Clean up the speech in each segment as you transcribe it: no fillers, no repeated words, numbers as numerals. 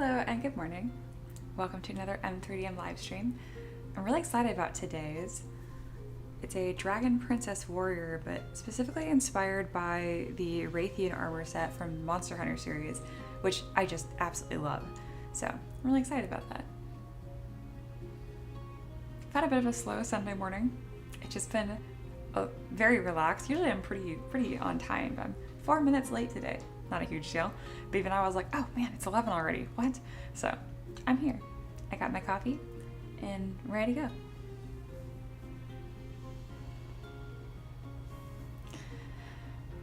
Hello and good morning. Welcome to another M3DM live stream. I'm really excited about today's. It's a Dragon Princess Warrior, but specifically inspired by the Rathian armor set from Monster Hunter series, which I just absolutely love. So I'm really excited about that. I've had a bit of a slow Sunday morning. It's just been very relaxed. Usually I'm pretty on time, but I'm 4 minutes late today. Not a huge deal. But even I was like, oh man, it's 11 already. What? So I'm here. I got my coffee and ready to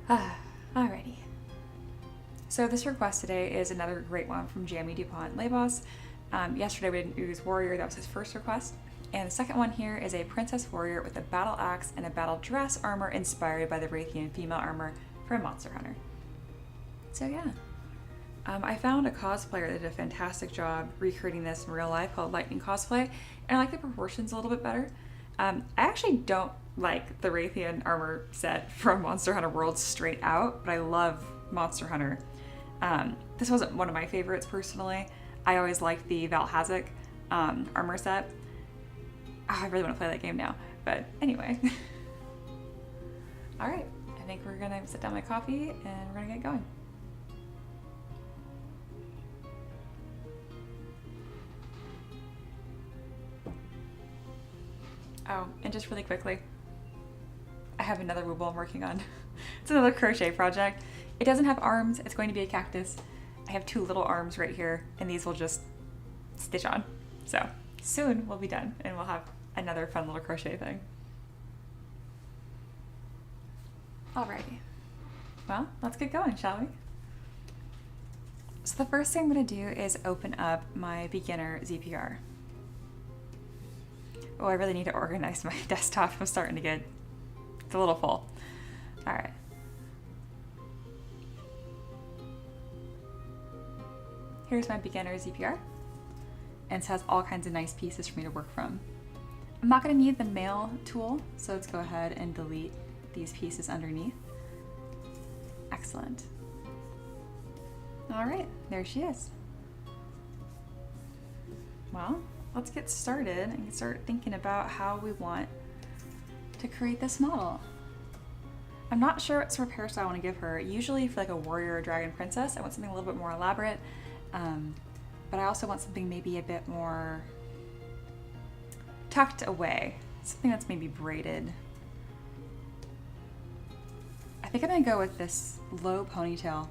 go. Alrighty. So this request today is another great one from Jamie DuPont Labos. Yesterday we didn't use Warrior, that was his first request. And the second one here is a Princess Warrior with a battle axe and a battle dress armor inspired by the Rathian female armor from Monster Hunter. So yeah, I found a cosplayer that did a fantastic job recreating this in real life called Lightning Cosplay, and I like the proportions a little bit better. I actually don't like the Rathian armor set from Monster Hunter World straight out, but I love Monster Hunter. This wasn't one of my favorites personally. I always liked the Valhazak armor set. Oh, I really want to play that game now, but anyway. All right, I think we're gonna sit down my coffee and we're gonna get going. Oh, and just really quickly, I have another wooble I'm working on. It's another crochet project. It doesn't have arms, it's going to be a cactus. I have two little arms right here, and these will just stitch on. So soon we'll be done, and we'll have another fun little crochet thing. Alrighty, well, let's get going, shall we? So the first thing I'm gonna do is open up my beginner ZPR. Oh, I really need to organize my desktop. I'm starting to get, it's a little full. All right. Here's my beginner ZPR. And it has all kinds of nice pieces for me to work from. I'm not gonna need the mail tool, so let's go ahead and delete these pieces underneath. Excellent. All right, there she is. Well, let's get started and start thinking about how we want to create this model. I'm not sure what sort of hairstyle I want to give her. Usually for like a warrior or dragon princess, I want something a little bit more elaborate, but I also want something maybe a bit more tucked away. Something that's maybe braided. I think I'm gonna go with this low ponytail.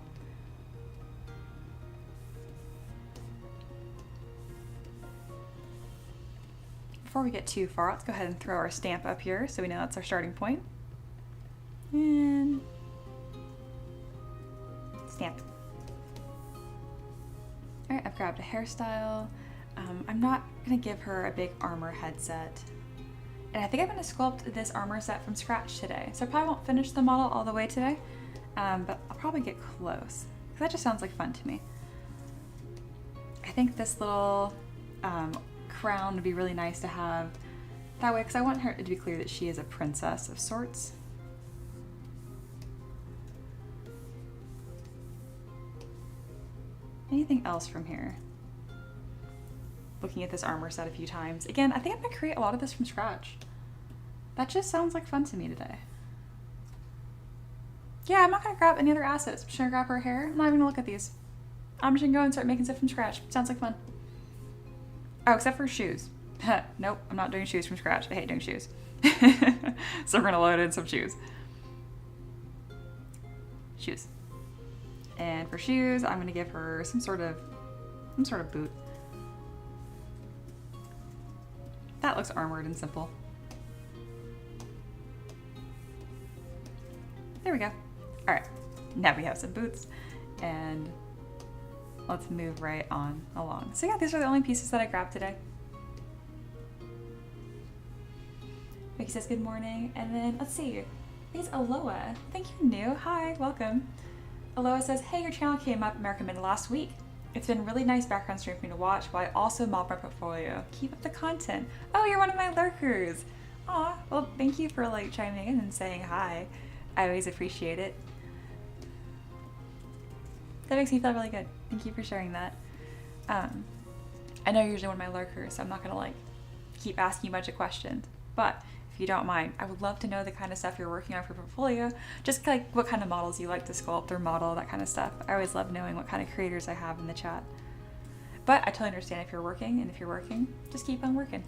Before we get too far, let's go ahead and throw our stamp up here so we know that's our starting point. And stamp. All right, I've grabbed a hairstyle. I'm not gonna give her a big armor headset. And I think I'm gonna sculpt this armor set from scratch today. So I probably won't finish the model all the way today, but I'll probably get close. Because that just sounds like fun to me. I think this little crown would be really nice to have that way, because I want her to be clear that she is a princess of sorts. Anything else from here? Looking at this armor set a few times. Again, I think I'm gonna create a lot of this from scratch. That just sounds like fun to me today. Yeah, I'm not gonna grab any other assets. I'm just gonna grab her hair. I'm not even gonna look at these. I'm just gonna go and start making stuff from scratch. Sounds like fun. Oh, except for shoes. Nope, I'm not doing shoes from scratch. I hate doing shoes. So we're gonna load in some shoes. Shoes. And for shoes, I'm gonna give her some sort of boot. That looks armored and simple. There we go. All right, now we have some boots, and let's move right on along. So yeah, these are the only pieces that I grabbed today. Vicky says good morning, and then let's see. I think it's Aloha. Thank you, New. Hi, welcome. Aloha says, hey, your channel came up and recommended last week. It's been really nice background stream for me to watch while I also mob my portfolio. Keep up the content. Oh, you're one of my lurkers. Aw, well, thank you for like chiming in and saying hi. I always appreciate it. That makes me feel really good. Thank you for sharing that. I know you're usually one of my lurkers, so I'm not gonna like keep asking you a bunch of questions, but if you don't mind, I would love to know the kind of stuff you're working on for portfolio, just like what kind of models you like to sculpt or model, that kind of stuff. I always love knowing what kind of creators I have in the chat. But I totally understand if you're working, and if you're working, just keep on working.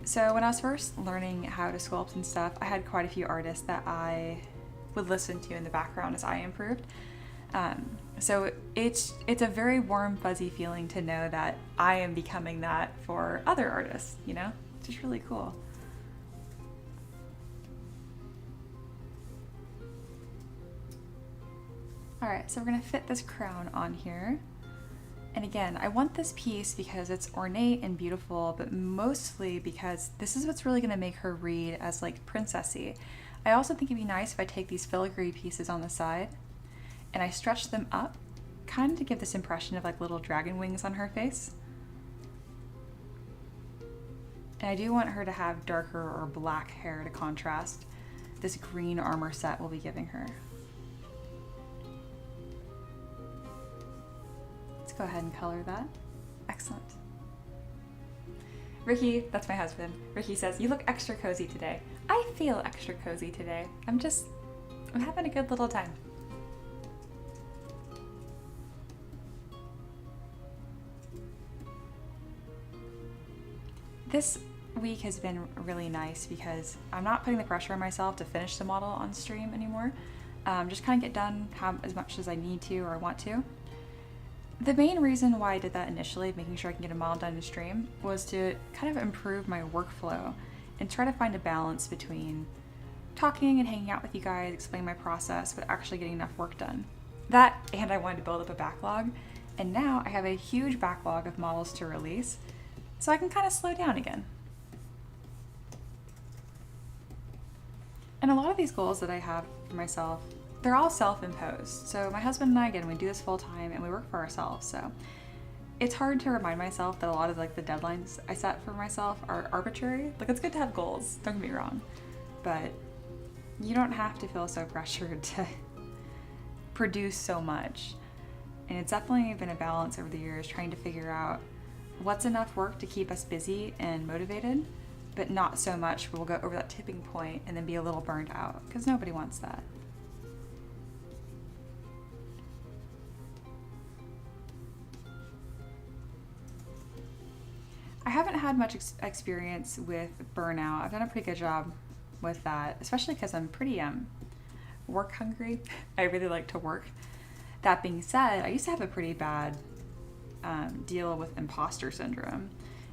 So when I was first learning how to sculpt and stuff, I had quite a few artists that I would listen to in the background as I improved. So it's a very warm, fuzzy feeling to know that I am becoming that for other artists, you know? It's just really cool. All right, so we're gonna fit this crown on here. And again, I want this piece because it's ornate and beautiful, but mostly because this is what's really gonna make her read as like princessy. I also think it'd be nice if I take these filigree pieces on the side and I stretch them up, kind of to give this impression of like little dragon wings on her face. And I do want her to have darker or black hair to contrast this green armor set we'll be giving her. Let's go ahead and color that. Excellent. Ricky, that's my husband. Ricky says, "You look extra cozy today." I feel extra cozy today. I'm having a good little time. This week has been really nice because I'm not putting the pressure on myself to finish the model on stream anymore. Just kind of get done as much as I need to or want to. The main reason why I did that initially, making sure I can get a model done in stream, was to kind of improve my workflow and try to find a balance between talking and hanging out with you guys, explaining my process, but actually getting enough work done. That, and I wanted to build up a backlog, and now I have a huge backlog of models to release, so I can kind of slow down again. And a lot of these goals that I have for myself, they're all self-imposed. So my husband and I, again, we do this full time and we work for ourselves. So it's hard to remind myself that a lot of like the deadlines I set for myself are arbitrary. Like, it's good to have goals, don't get me wrong, but you don't have to feel so pressured to produce so much. And it's definitely been a balance over the years, trying to figure out what's enough work to keep us busy and motivated, but not so much we'll go over that tipping point and then be a little burned out, because nobody wants that. I haven't had much experience with burnout. I've done a pretty good job with that, especially because I'm pretty work hungry. I really like to work. That being said, I used to have a pretty bad deal with imposter syndrome.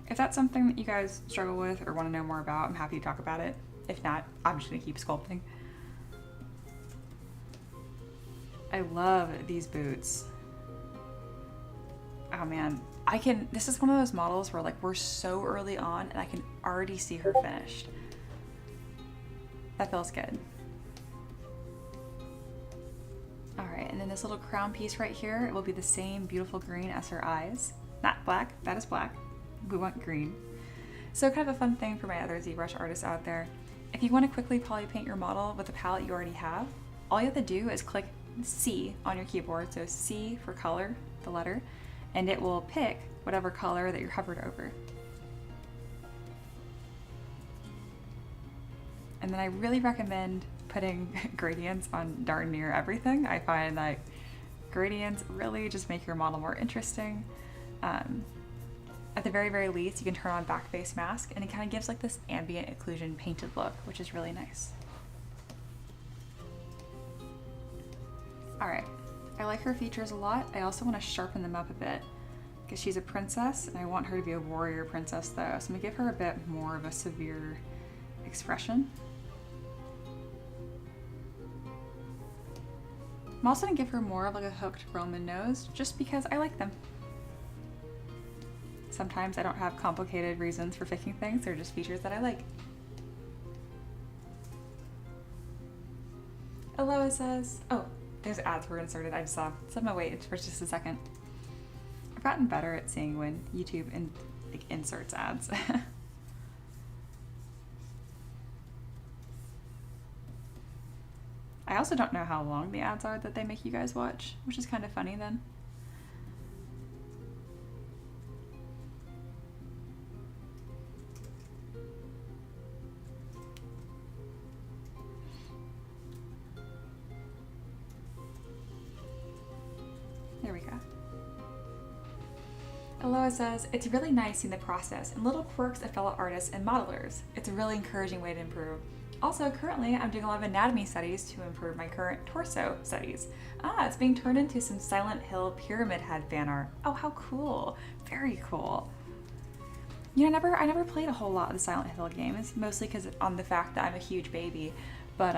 If that's something that you guys struggle with or want to know more about, I'm happy to talk about it. If not, I'm just gonna keep sculpting. I love these boots. Oh man, this is one of those models where like we're so early on and I can already see her finished. That feels good. All right, and then this little crown piece right here, it will be the same beautiful green as her eyes. Not black, that is black. We want green. So kind of a fun thing for my other ZBrush artists out there. If you want to quickly poly paint your model with a palette you already have, all you have to do is click C on your keyboard, so C for color, the letter, and it will pick whatever color that you're hovered over. And then I really recommend putting gradients on darn near everything. I find that gradients really just make your model more interesting. At the very, very least, you can turn on back face mask and it kind of gives like this ambient occlusion painted look, which is really nice. All right, I like her features a lot. I also want to sharpen them up a bit because she's a princess and I want her to be a warrior princess though. So I'm gonna give her a bit more of a severe expression. I'm also gonna give her more of like a hooked Roman nose just because I like them. Sometimes I don't have complicated reasons for picking things, they're just features that I like. Aloha says, oh, there's ads were inserted, I just saw. So I'm gonna wait for just a second. I've gotten better at seeing when YouTube inserts ads. I also don't know how long the ads are that they make you guys watch, which is kind of funny then. Aloha says, it's really nice seeing the process and little quirks of fellow artists and modelers. It's a really encouraging way to improve. Also, currently, I'm doing a lot of anatomy studies to improve my current torso studies. It's being turned into some Silent Hill Pyramid Head fan art. Oh, how cool. Very cool. You know, I never played a whole lot of the Silent Hill games, mostly because on the fact that I'm a huge baby, but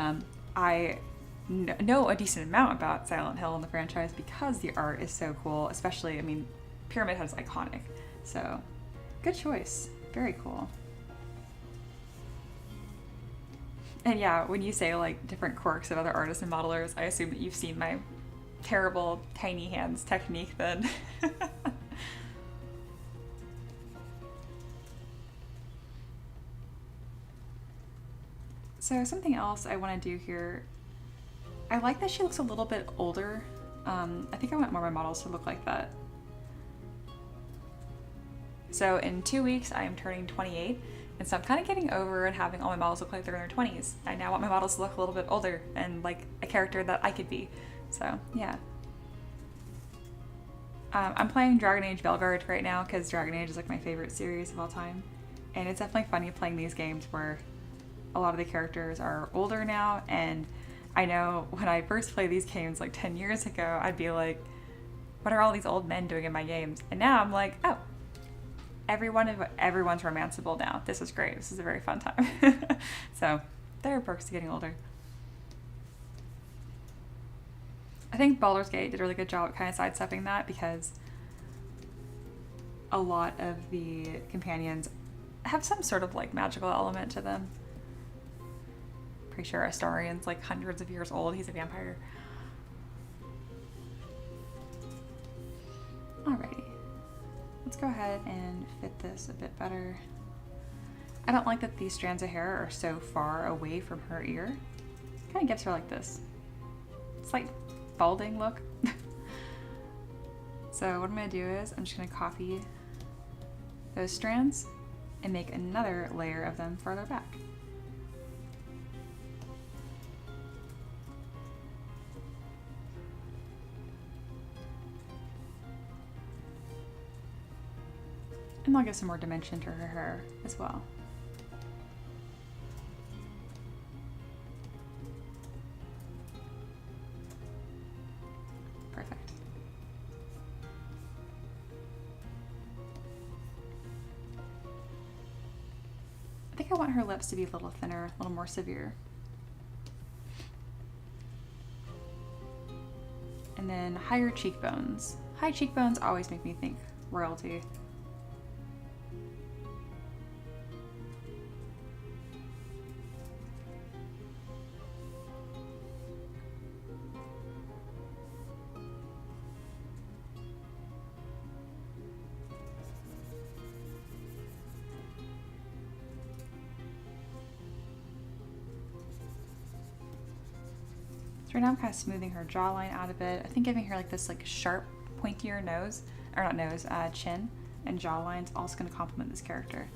I know a decent amount about Silent Hill and the franchise because the art is so cool, especially, I mean, Pyramid Head is iconic, so good choice. Very cool. And yeah, when you say like different quirks of other artists and modelers, I assume that you've seen my terrible tiny hands technique then. So something else I want to do here, I like that she looks a little bit older. I think I want more of my models to look like that. So in 2 weeks, I am turning 28, and so I'm kind of getting over and having all my models look like they're in their 20s. I now want my models to look a little bit older and like a character that I could be. So yeah. I'm playing Dragon Age Belguard right now because Dragon Age is like my favorite series of all time. And it's definitely funny playing these games where a lot of the characters are older now, and I know when I first played these games like 10 years ago, I'd be like, what are all these old men doing in my games? And now I'm like, oh, everyone's romanceable now. This is great. This is a very fun time. So there are perks to getting older. I think Baldur's Gate did a really good job at kind of sidestepping that because a lot of the companions have some sort of like magical element to them. Pretty sure Astarian's like hundreds of years old. He's a vampire. Alrighty. Let's go ahead and fit this a bit better. I don't like that these strands of hair are so far away from her ear. Kind of gives her like this. It's like balding look. So what I'm going to do is I'm just going to copy those strands and make another layer of them further back. And I'll give some more dimension to her hair as well. Perfect. I think I want her lips to be a little thinner, a little more severe. And then higher cheekbones. High cheekbones always make me think royalty. Right now I'm kind of smoothing her jawline out a bit. I think giving her like this like sharp, pointier nose, or not nose, chin and jawline is also going to complement this character.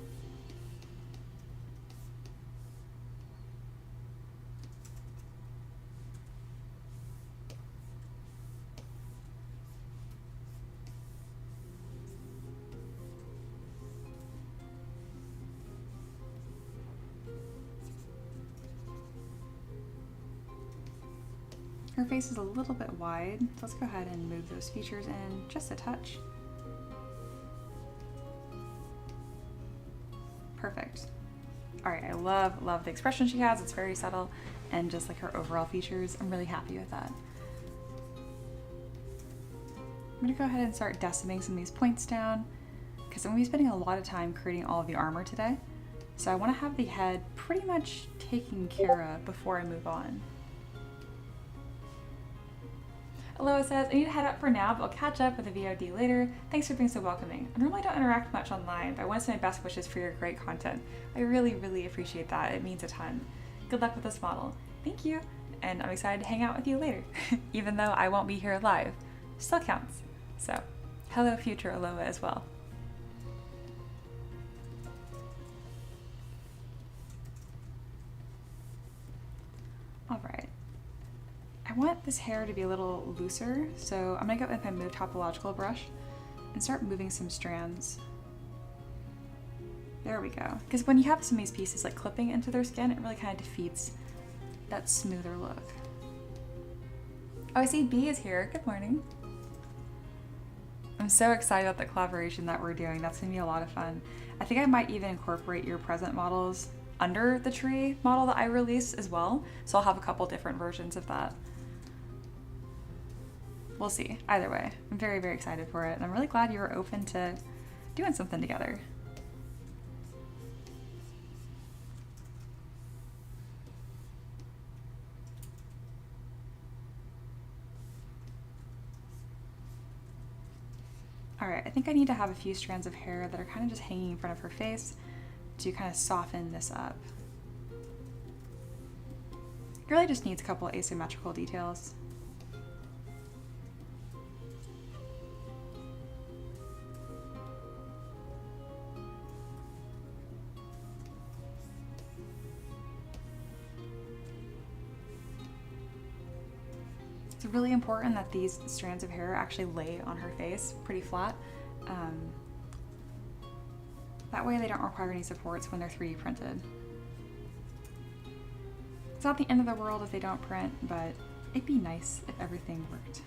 Her face is a little bit wide. Let's go ahead and move those features in just a touch. Perfect. All right, I love the expression she has. It's very subtle, and just like her overall features, I'm really happy with that. I'm gonna go ahead and start decimating some of these points down because I'm gonna be spending a lot of time creating all of the armor today. So I wanna have the head pretty much taken care of before I move on. Aloha says, I need to head up for now, but I'll catch up with the VOD later. Thanks for being so welcoming. I normally don't interact much online, but I want to send my best wishes for your great content. I really, really appreciate that. It means a ton. Good luck with this model. Thank you, and I'm excited to hang out with you later, even though I won't be here live. Still counts. So, hello future Aloha as well. All right. I want this hair to be a little looser, so I'm gonna go with my Move Topological brush and start moving some strands. There we go. Because when you have some of these pieces like clipping into their skin, it really kind of defeats that smoother look. Oh, I see B is here. Good morning. I'm so excited about the collaboration that we're doing. That's gonna be a lot of fun. I think I might even incorporate your present models under the tree model that I released as well. So I'll have a couple different versions of that. We'll see. Either way, I'm very, very excited for it. And I'm really glad you were open to doing something together. All right, I think I need to have a few strands of hair that are kind of just hanging in front of her face to kind of soften this up. It really just needs a couple asymmetrical details. It's really important that these strands of hair actually lay on her face pretty flat. That way they don't require any supports when they're 3D printed. It's not the end of the world if they don't print, but it'd be nice if everything worked.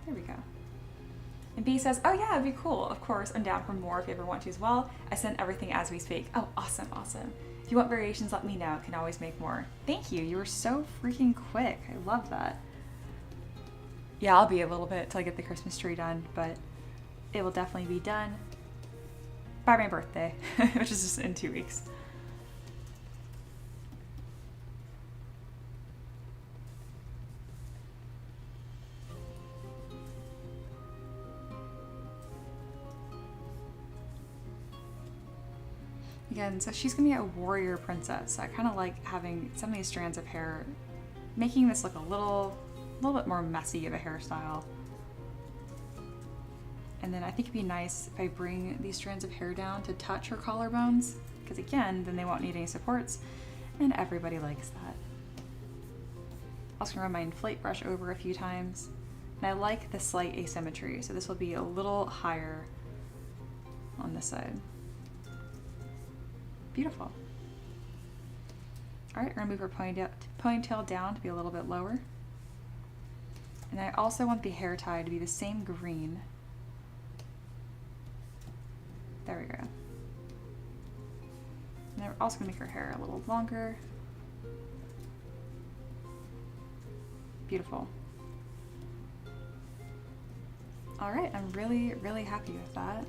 There we go. And B says, oh yeah, it'd be cool. Of course, I'm down for more if you ever want to as well. I send everything as we speak. Oh, awesome, awesome. If you want variations, let me know. Can always make more. Thank you. You were so freaking quick. I love that. Yeah, I'll be a little bit till I get the Christmas tree done, but it will definitely be done by my birthday, which is just in 2 weeks. Again, so she's gonna be a warrior princess. So I kind of like having some of these strands of hair, making this look a little bit more messy of a hairstyle. And then I think it'd be nice if I bring these strands of hair down to touch her collarbones, because again, then they won't need any supports, and everybody likes that. I'm also gonna run my inflate brush over a few times, and I like the slight asymmetry, so this will be a little higher on this side. Beautiful. All right, we're gonna move her ponytail down to be a little bit lower. And I also want the hair tie to be the same green. There we go. And I'm also gonna make her hair a little longer. Beautiful. All right, I'm really, really happy with that.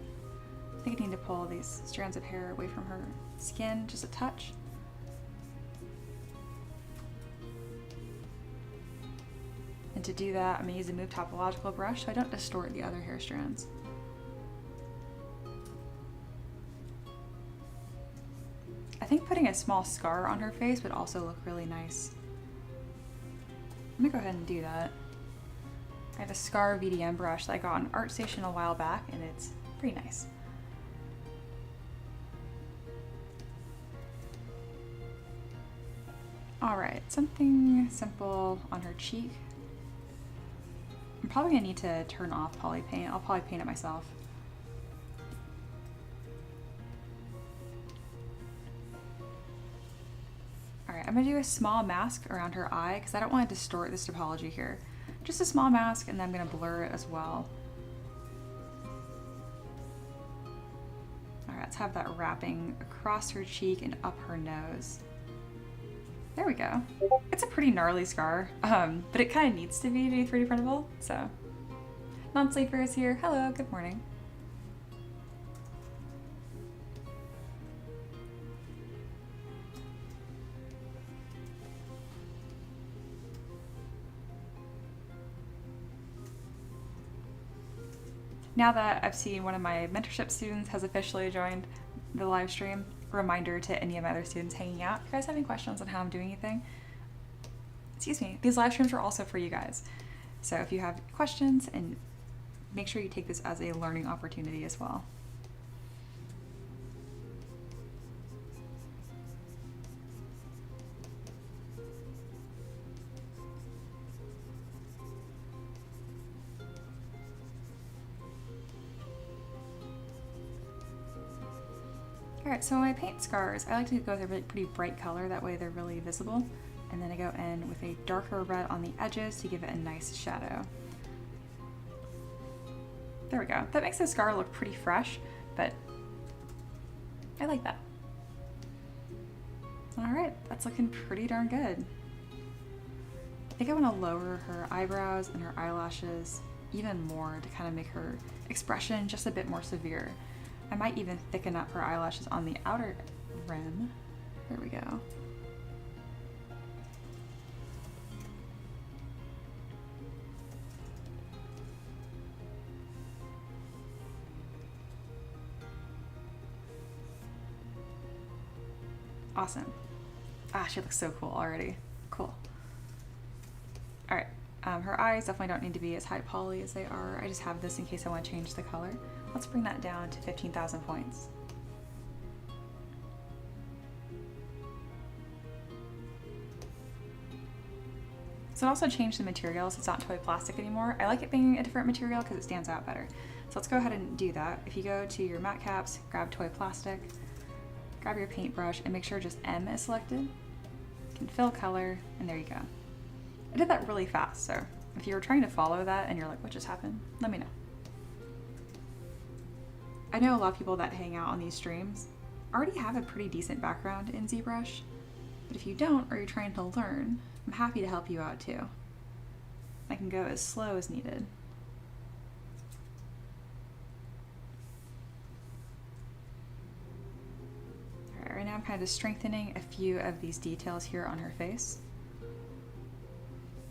I think I need to pull these strands of hair away from her skin just a touch. And to do that, I'm gonna use a Move Topological brush so I don't distort the other hair strands. I think putting a small scar on her face would also look really nice. I'm gonna go ahead and do that. I have a scar VDM brush that I got on ArtStation a while back, and it's pretty nice. All right, something simple on her cheek. I'm probably gonna need to turn off poly paint. I'll poly paint it myself. All right, I'm gonna do a small mask around her eye because I don't want to distort this topology here. Just a small mask, and then I'm gonna blur it as well. All right, let's have that wrapping across her cheek and up her nose. There we go. It's a pretty gnarly scar, but it kind of needs to be 3D printable, so. Non-sleeper is here. Hello, good morning. Now that I've seen one of my mentorship students has officially joined the live stream, reminder to any of my other students hanging out, if you guys have any questions on how I'm doing anything, excuse me, these live streams are also for you guys. So if you have questions, and make sure you take this as a learning opportunity as well. Alright, so when I paint scars, I like to go with a really pretty bright color, that way they're really visible. And then I go in with a darker red on the edges to give it a nice shadow. There we go. That makes the scar look pretty fresh, but I like that. Alright, that's looking pretty darn good. I think I want to lower her eyebrows and her eyelashes even more to kind of make her expression just a bit more severe. I might even thicken up her eyelashes on the outer rim. There we go. Awesome. Ah, she looks so cool already. Cool. All right, her eyes definitely don't need to be as high poly as they are. I just have this in case I want to change the color. Let's bring that down to 15,000 points. So I also changed the materials. It's not toy plastic anymore. I like it being a different material because it stands out better. So let's go ahead and do that. If you go to your matte caps, grab toy plastic, grab your paintbrush, and make sure just M is selected. You can fill color, and there you go. I did that really fast, so if you were trying to follow that and you're like, what just happened? Let me know. I know a lot of people that hang out on these streams already have a pretty decent background in ZBrush, but if you don't or you're trying to learn, I'm happy to help you out too. I can go as slow as needed. Alright, right now I'm kind of just strengthening a few of these details here on her face,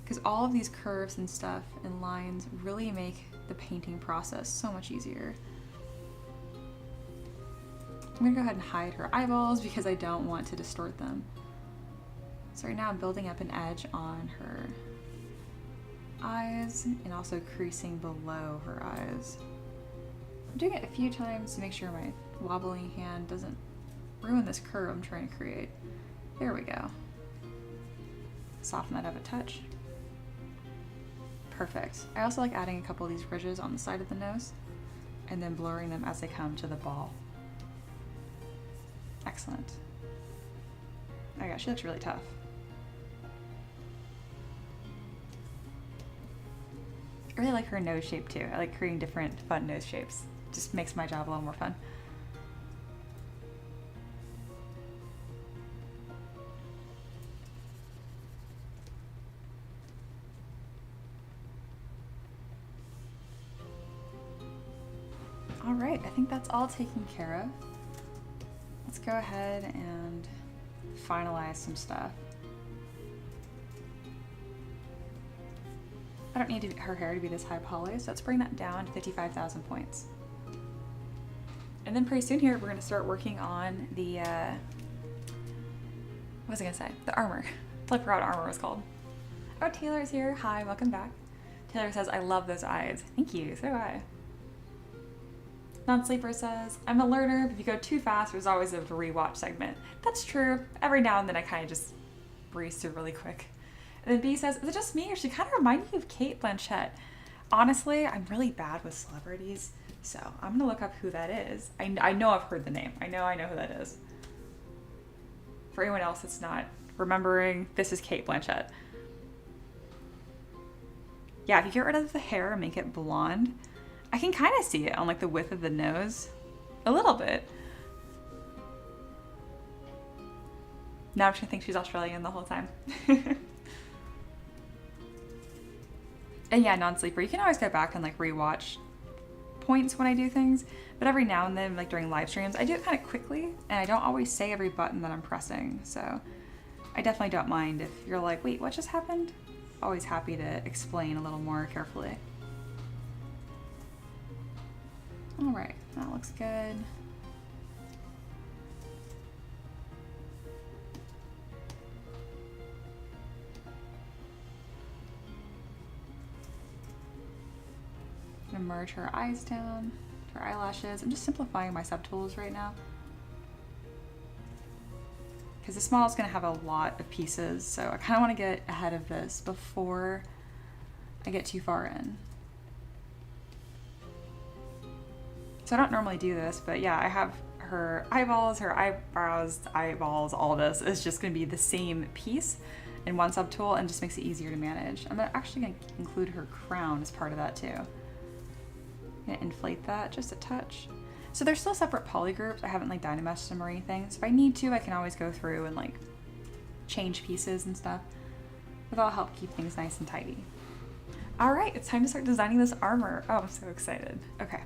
because all of these curves and stuff and lines really make the painting process so much easier. I'm gonna go ahead and hide her eyeballs because I don't want to distort them. So right now I'm building up an edge on her eyes and also creasing below her eyes. I'm doing it a few times to make sure my wobbling hand doesn't ruin this curve I'm trying to create. There we go. Soften that up a touch. Perfect. I also like adding a couple of these ridges on the side of the nose and then blurring them as they come to the ball. Excellent. Oh yeah, she looks really tough. I really like her nose shape too. I like creating different fun nose shapes. Just makes my job a little more fun. All right, I think that's all taken care of. Let's go ahead and finalize some stuff. I don't need her hair to be this high poly, so let's bring that down to 55,000 points. And then pretty soon here, we're gonna start working on the, what was I gonna say? The armor. I forgot what armor was called. Oh, Taylor's here. Hi, welcome back. Taylor says, I love those eyes. Thank you, so do I. Non-Sleeper says, I'm a learner, but if you go too fast, there's always a rewatch segment. That's true. Every now and then I kind of just breeze through really quick. And then B says, is it just me or she kind of reminded me of Cate Blanchett? Honestly, I'm really bad with celebrities, so I'm gonna look up who that is. I know I've heard the name. I know who that is. For anyone else that's not remembering, this is Cate Blanchett. Yeah, if you get rid of the hair and make it blonde, I can kind of see it on like the width of the nose, a little bit. Now I'm just gonna think she's Australian the whole time. And yeah, Non-Sleeper, you can always go back and like rewatch points when I do things, but every now and then, like during live streams, I do it kind of quickly and I don't always say every button that I'm pressing. So I definitely don't mind if you're like, wait, what just happened? Always happy to explain a little more carefully. All right, that looks good. I'm gonna merge her eyes down, her eyelashes. I'm just simplifying my subtools right now, because this model is gonna have a lot of pieces, so I kind of want to get ahead of this before I get too far in. So I don't normally do this, but yeah, I have her eyeballs, her eyebrows, eyeballs, all this is just going to be the same piece in one subtool and just makes it easier to manage. I'm actually going to include her crown as part of that too. I'm going to inflate that just a touch. So they're still separate poly groups. I haven't like dynameshed them or anything. So if I need to, I can always go through and like change pieces and stuff. But that'll help keep things nice and tidy. All right, it's time to start designing this armor. Oh, I'm so excited. Okay.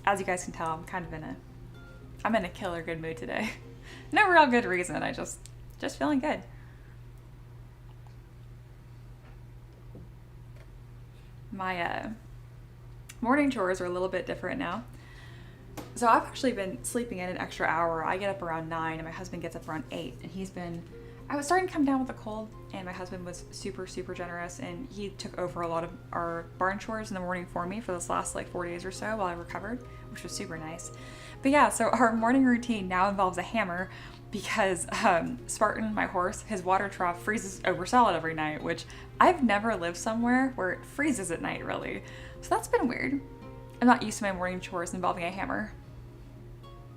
As you guys can tell, I'm in a killer good mood today. No real good reason. I just feeling good. My morning chores are a little bit different now. So I've actually been sleeping in an extra hour. I get up around 9 and my husband gets up around 8, and I was starting to come down with a cold, and my husband was super, super generous, and he took over a lot of our barn chores in the morning for me for this last like 4 days or so while I recovered, which was super nice. But yeah, so our morning routine now involves a hammer because Spartan, my horse, his water trough freezes over solid every night, which I've never lived somewhere where it freezes at night, really. So that's been weird. I'm not used to my morning chores involving a hammer.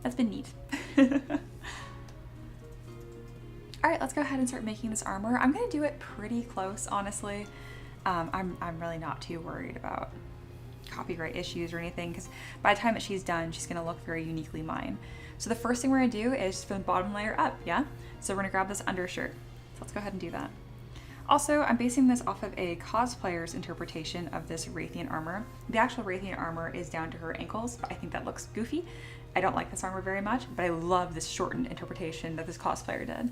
That's been neat. All right, let's go ahead and start making this armor. I'm gonna do it pretty close, honestly. I'm really not too worried about copyright issues or anything, because by the time that she's done, she's gonna look very uniquely mine. So the first thing we're gonna do is from the bottom layer up, yeah? So we're gonna grab this undershirt. So let's go ahead and do that. Also, I'm basing this off of a cosplayer's interpretation of this Rathian armor. The actual Rathian armor is down to her ankles, but I think that looks goofy. I don't like this armor very much, but I love this shortened interpretation that this cosplayer did.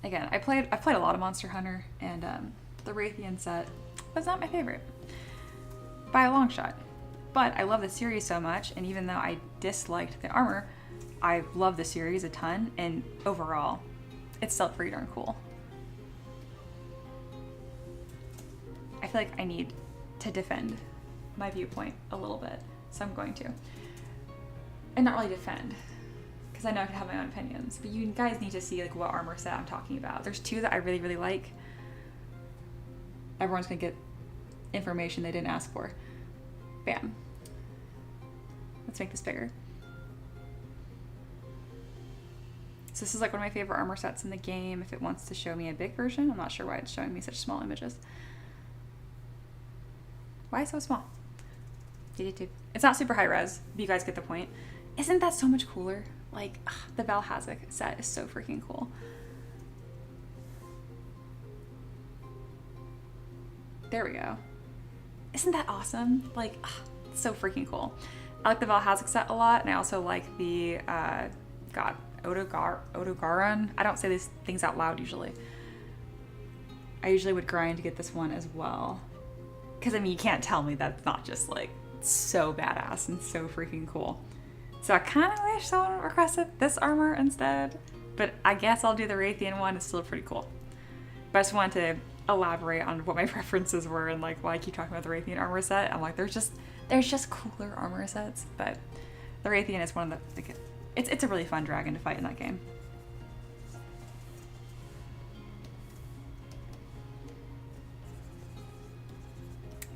Again, I've played a lot of Monster Hunter, and the Rathian set was not my favorite by a long shot. But I love the series so much, and even though I disliked the armor, I love the series a ton, and overall, it's still pretty darn cool. I feel like I need to defend my viewpoint a little bit, so I'm going to. And not really defend, because I know I can have my own opinions, but you guys need to see like what armor set I'm talking about. There's two that I really, really like. Everyone's gonna get information they didn't ask for. Bam. Let's make this bigger. So this is like one of my favorite armor sets in the game. If it wants to show me a big version, I'm not sure why it's showing me such small images. Why so small? It's not super high res, but you guys get the point. Isn't that so much cooler? Like, the Valhazak set is so freaking cool. There we go. Isn't that awesome? Like, it's so freaking cool. I like the Valhazak set a lot, and I also like the, Odogaron. I don't say these things out loud usually. I usually would grind to get this one as well. Because, I mean, you can't tell me that's not just, like, so badass and so freaking cool. So I kind of wish someone requested this armor instead, but I guess I'll do the Rathian one. It's still pretty cool. But I just wanted to elaborate on what my preferences were and like why I keep talking about the Rathian armor set. I'm like, there's just cooler armor sets, but the Rathian is one of the, like, it's a really fun dragon to fight in that game.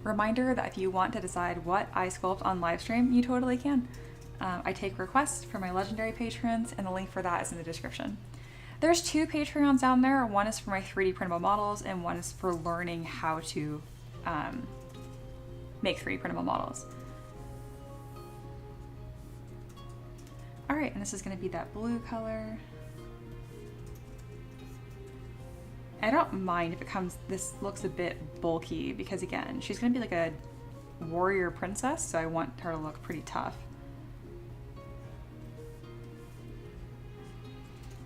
Reminder that if you want to decide what I sculpt on Livestream, you totally can. I take requests from my legendary patrons, and the link for that is in the description. There's 2 Patreons down there. One is for my 3D printable models, and one is for learning how to make 3D printable models. All right, and this is going to be that blue color. I don't mind if it comes, this looks a bit bulky because again, she's going to be like a warrior princess, so I want her to look pretty tough.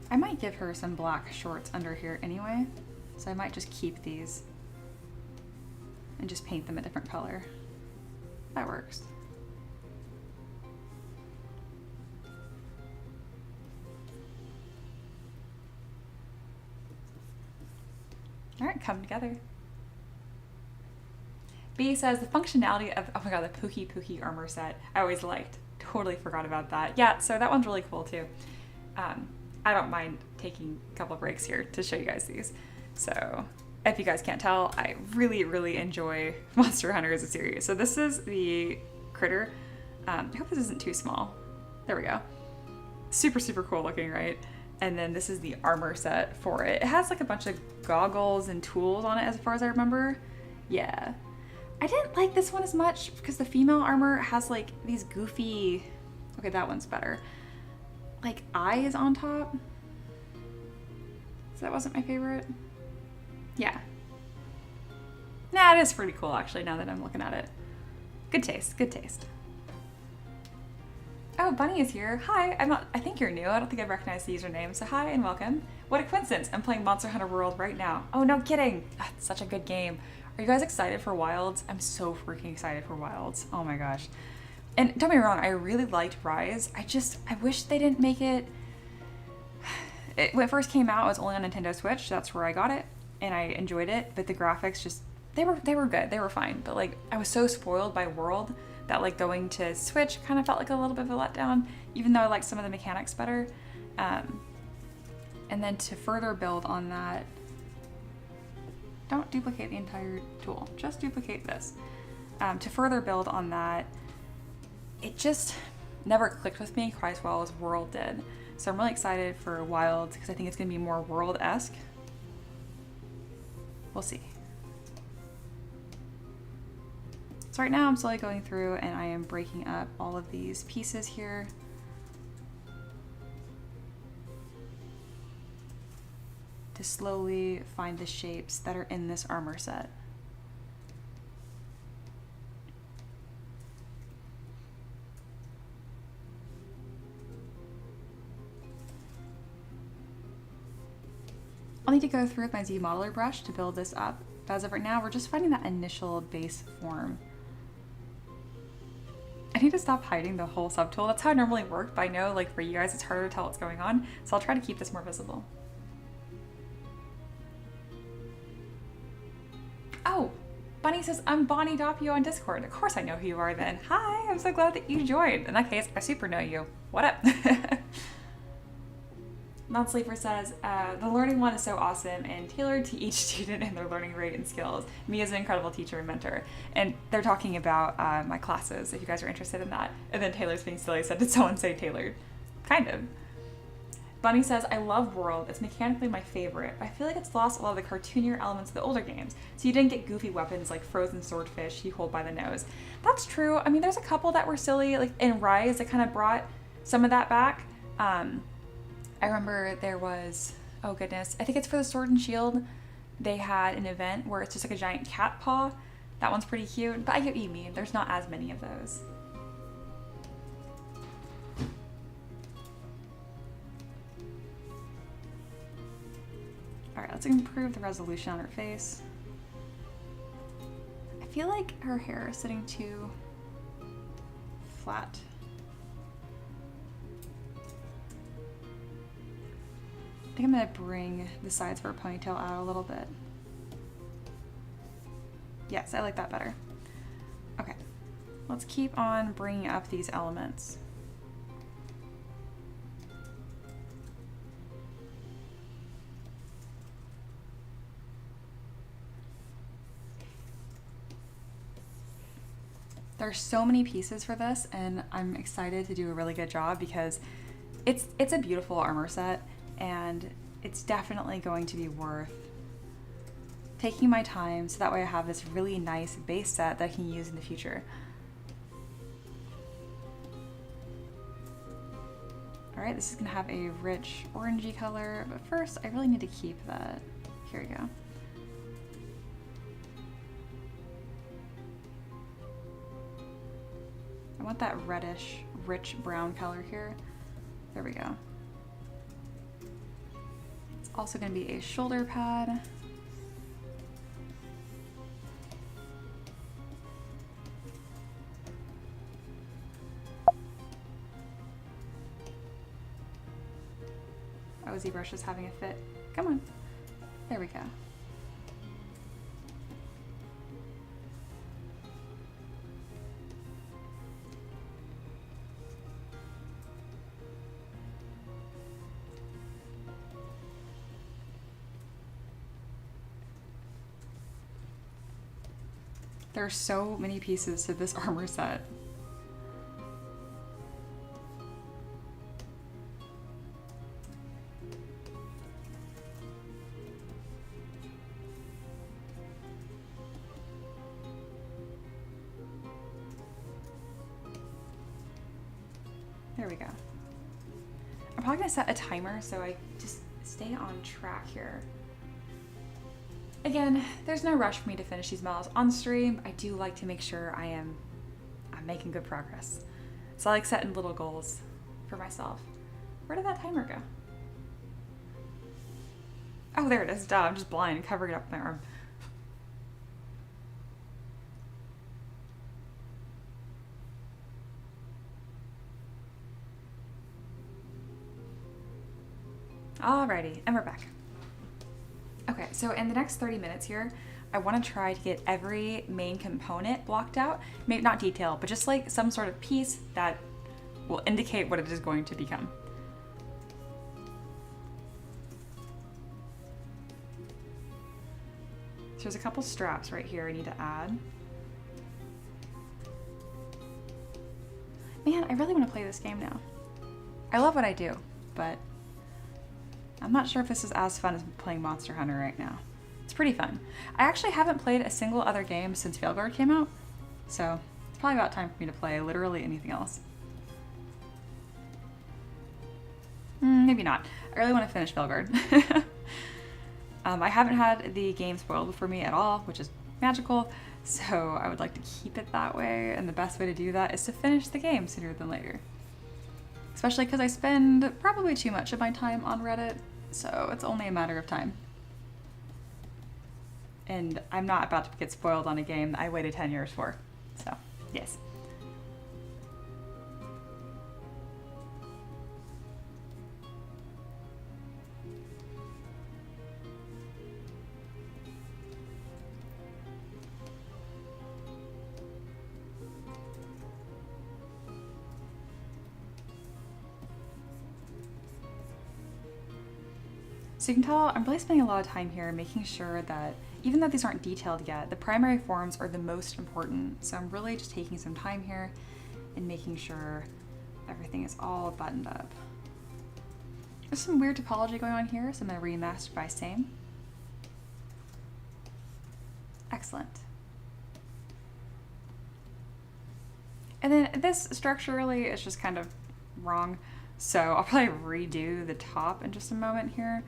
I might give her some black shorts under here anyway, so I might just keep these and just paint them a different color. That works. All right, come together. B says the functionality of, oh my god, the Pookie armor set I always liked. Totally forgot about that. Yeah, so that one's really cool too. I don't mind taking a couple of breaks here to show you guys these. So if you guys can't tell, I really, really enjoy Monster Hunter as a series. So this is the critter. I hope this isn't too small. There we go. Super, super cool looking, right? And then this is the armor set for it. It has like a bunch of goggles and tools on it as far as I remember. Yeah. I didn't like this one as much because the female armor has like these goofy, okay, that one's better, like eyes on top. So that wasn't my favorite. Yeah. Nah, it is pretty cool actually now that I'm looking at it. Good taste, good taste. Oh, Bunny is here. Hi, I think you're new. I don't think I've recognized the username. So hi and welcome. What a coincidence. I'm playing Monster Hunter World right now. Oh, no kidding. That's such a good game. Are you guys excited for Wilds? I'm so freaking excited for Wilds. Oh my gosh. And don't get me wrong, I really liked Rise. I wish they didn't make it... When it first came out, it was only on Nintendo Switch. That's where I got it. And I enjoyed it. But the graphics just... They were good. They were fine. But like, I was so spoiled by World that like going to Switch kind of felt like a little bit of a letdown, even though I liked some of the mechanics better. And then to further build on that, don't duplicate the entire tool, just duplicate this. To further build on that, it just never clicked with me quite as well as World did. So I'm really excited for Wild because I think it's gonna be more World-esque. We'll see. So right now I'm slowly going through and I am breaking up all of these pieces here. To slowly find the shapes that are in this armor set. I'll need to go through with my Z modeler brush to build this up. But as of right now, we're just finding that initial base form. I need to stop hiding the whole subtool. That's how it normally worked, but I know like for you guys it's harder to tell what's going on, so I'll try to keep this more visible. Oh, Bunny says, I'm Bonnie Doppio on Discord. Of course I know who you are then. Hi, I'm so glad that you joined. In that case, I super know you. What up? Non-Sleeper says, the learning one is so awesome and tailored to each student and their learning rate and skills. Me as an incredible teacher and mentor. And they're talking about my classes, if you guys are interested in that. And then Taylor's being silly said, did someone say tailored? Kind of. Bunny says, I love World. It's mechanically my favorite. I feel like it's lost a lot of the cartoonier elements of the older games. So you didn't get goofy weapons like frozen swordfish you hold by the nose. That's true. I mean, there's a couple that were silly, like in Rise, that kind of brought some of that back. I remember there was, oh goodness, I think it's for the Sword and Shield. They had an event where it's just like a giant cat paw. That one's pretty cute, but I get what you mean. There's not as many of those. All right, let's improve the resolution on her face. I feel like her hair is sitting too flat. I think I'm gonna bring the sides of her ponytail out a little bit. Yes, I like that better. Okay, let's keep on bringing up these elements. There are so many pieces for this and I'm excited to do a really good job because it's a beautiful armor set. And it's definitely going to be worth taking my time so that way I have this really nice base set that I can use in the future. All right, this is gonna have a rich orangey color, but first I really need to keep that. Here we go. I want that reddish, rich brown color here. There we go. Also going to be a shoulder pad. Oh, ZBrush is having a fit. Come on. There we go. There are so many pieces to this armor set. There we go. I'm probably gonna set a timer so I just stay on track here. Again, there's no rush for me to finish these models on stream. I do like to make sure I'm making good progress. So I like setting little goals for myself. Where did that timer go? Oh, there it is. Duh, I'm just blind and covering it up with my arm. Alrighty, and we're back. Okay, so in the next 30 minutes here, I want to try to get every main component blocked out. Maybe not detail, but just like some sort of piece that will indicate what it is going to become. So there's a couple straps right here I need to add. Man, I really want to play this game now. I love what I do, but I'm not sure if this is as fun as playing Monster Hunter right now. It's pretty fun. I actually haven't played a single other game since Veilguard came out, so it's probably about time for me to play literally anything else. Maybe not. I really want to finish Veilguard. I haven't had the game spoiled for me at all, which is magical, so I would like to keep it that way, and the best way to do that is to finish the game sooner than later. Especially because I spend probably too much of my time on Reddit, so it's only a matter of time. And I'm not about to get spoiled on a game that I waited 10 years for, so yes. So you can tell I'm really spending a lot of time here making sure that even though these aren't detailed yet, the primary forms are the most important. So I'm really just taking some time here and making sure everything is all buttoned up. There's some weird topology going on here, so I'm going to remaster by same. Excellent. And then this structurally is just kind of wrong, so I'll probably redo the top in just a moment here.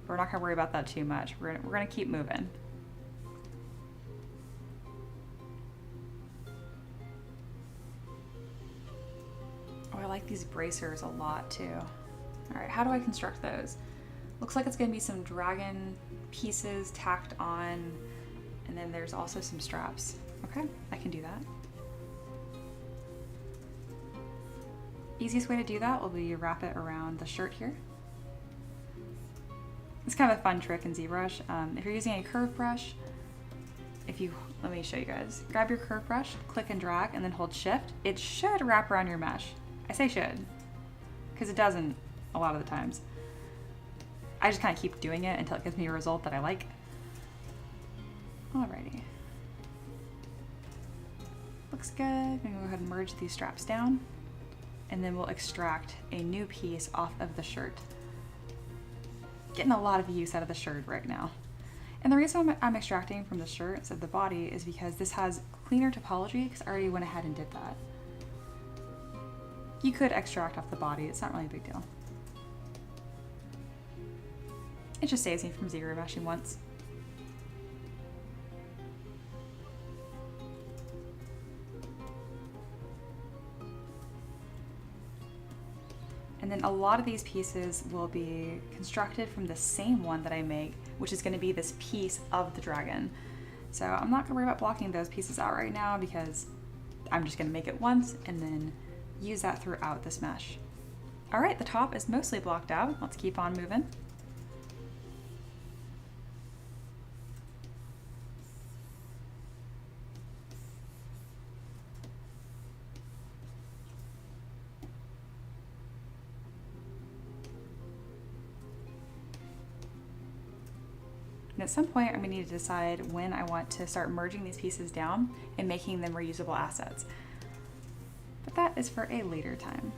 We're not going to worry about that too much. We're going to keep moving. Oh, I like these bracers a lot too. All right, how do I construct those? Looks like it's going to be some dragon pieces tacked on, and then there's also some straps. Okay, I can do that. Easiest way to do that will be wrap it around the shirt here. It's kind of a fun trick in ZBrush. If you're using a curve brush, let me show you guys. Grab your curve brush, click and drag, and then hold shift. It should wrap around your mesh. I say should, because it doesn't a lot of the times. I just kind of keep doing it until it gives me a result that I like. Alrighty. Looks good. I'm gonna go ahead and merge these straps down, and then we'll extract a new piece off of the shirt. Getting a lot of use out of the shirt right now. And the reason I'm extracting from the shirt instead of the body is because this has cleaner topology, because I already went ahead and did that. You could extract off the body, it's not really a big deal. It just saves me from zero meshing once. And then a lot of these pieces will be constructed from the same one that I make, which is going to be this piece of the dragon. So I'm not going to worry about blocking those pieces out right now because I'm just going to make it once and then use that throughout this mesh. All right, the top is mostly blocked out. Let's keep on moving. And at some point, I'm gonna need to decide when I want to start merging these pieces down and making them reusable assets. But that is for a later time.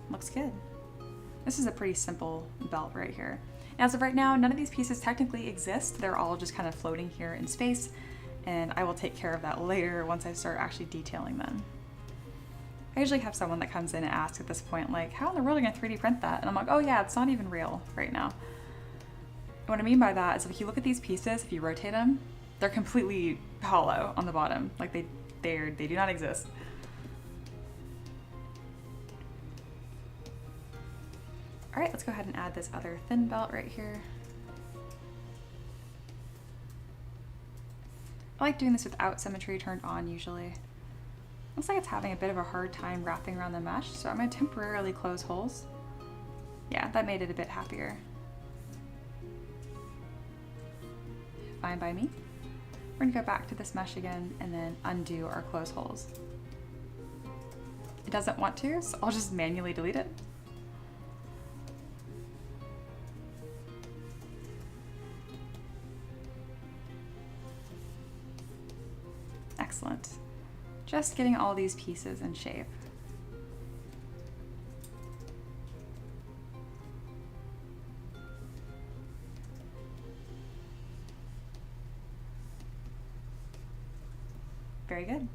Looks good. This is a pretty simple belt right here. As of right now, none of these pieces technically exist. They're all just kind of floating here in space, and I will take care of that later once I start actually detailing them. I usually have someone that comes in and asks at this point, like, how in the world are you gonna 3D print that? And I'm like, oh yeah, it's not even real right now. And what I mean by that is if you look at these pieces, if you rotate them, they're completely hollow on the bottom. Like they do not exist. All right, let's go ahead and add this other thin belt right here. I like doing this without symmetry turned on usually. Looks like it's having a bit of a hard time wrapping around the mesh, so I'm gonna temporarily close holes. Yeah, that made it a bit happier. Fine by me. We're gonna go back to this mesh again and then undo our close holes. It doesn't want to, so I'll just manually delete it. Excellent. Just getting all these pieces in shape. Very good.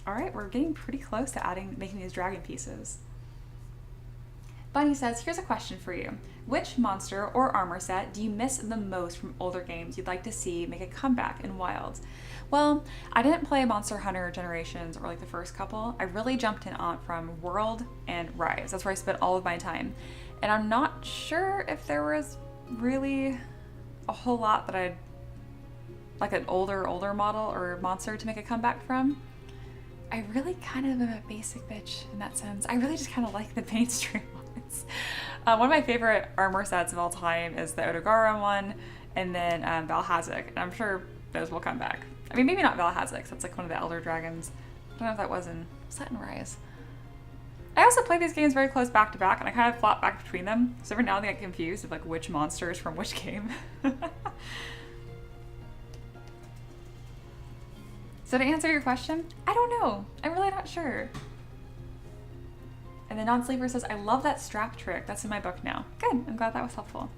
All right, we're getting pretty close to making these dragon pieces. Bunny says, here's a question for you. Which monster or armor set do you miss the most from older games you'd like to see make a comeback in Wilds? Well, I didn't play Monster Hunter Generations or like the first couple. I really jumped in on from World and Rise. That's where I spent all of my time. And I'm not sure if there was really a whole lot that I'd like an older model or monster to make a comeback from. I really kind of am a basic bitch in that sense. I really just kind of like the mainstream ones. One of my favorite armor sets of all time is the Odogara one, and then Valhazak, and I'm sure those will come back. I mean, maybe not Valhazak, that's like one of the Elder Dragons. I don't know if that was in Rise. I also play these games very close back to back, and I kind of flop back between them, so every now and then I get confused of like which monster is from which game. So to answer your question, I don't know. I'm really not sure. And the non-sleeper says, I love that strap trick. That's in my book now. Good, I'm glad that was helpful.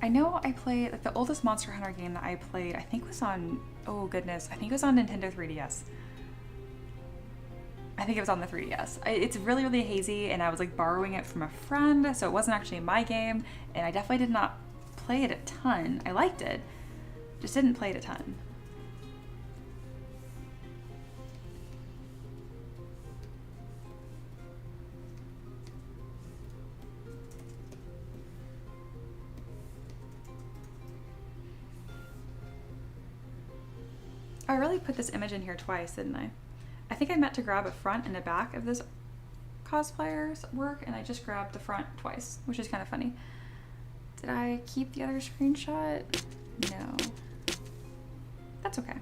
I know I played, like the oldest Monster Hunter game that I played, I think was on, oh goodness, I think it was on Nintendo 3DS. I think it was on the 3DS. It's really, really hazy, and I was like borrowing it from a friend, so it wasn't actually my game, and I definitely did not play it a ton. I liked it, just didn't play it a ton. I really put this image in here twice, didn't I? I think I meant to grab a front and a back of this cosplayer's work, and I just grabbed the front twice, which is kind of funny. Did I keep the other screenshot? No. That's okay.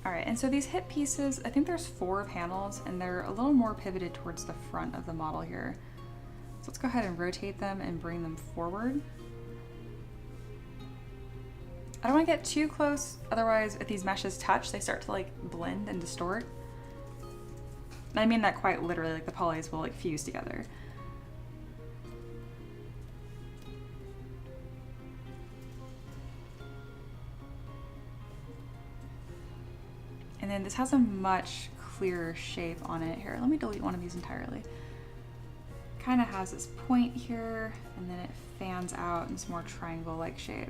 All right, and so these hip pieces, I think there's 4 panels, and they're a little more pivoted towards the front of the model here. So let's go ahead and rotate them and bring them forward. I don't want to get too close, otherwise if these meshes touch, they start to like blend and distort. And I mean that quite literally, like the polys will like fuse together. And then this has a much clearer shape on it here. Let me delete one of these entirely. Kind of has this point here, and then it fans out in this more triangle-like shape.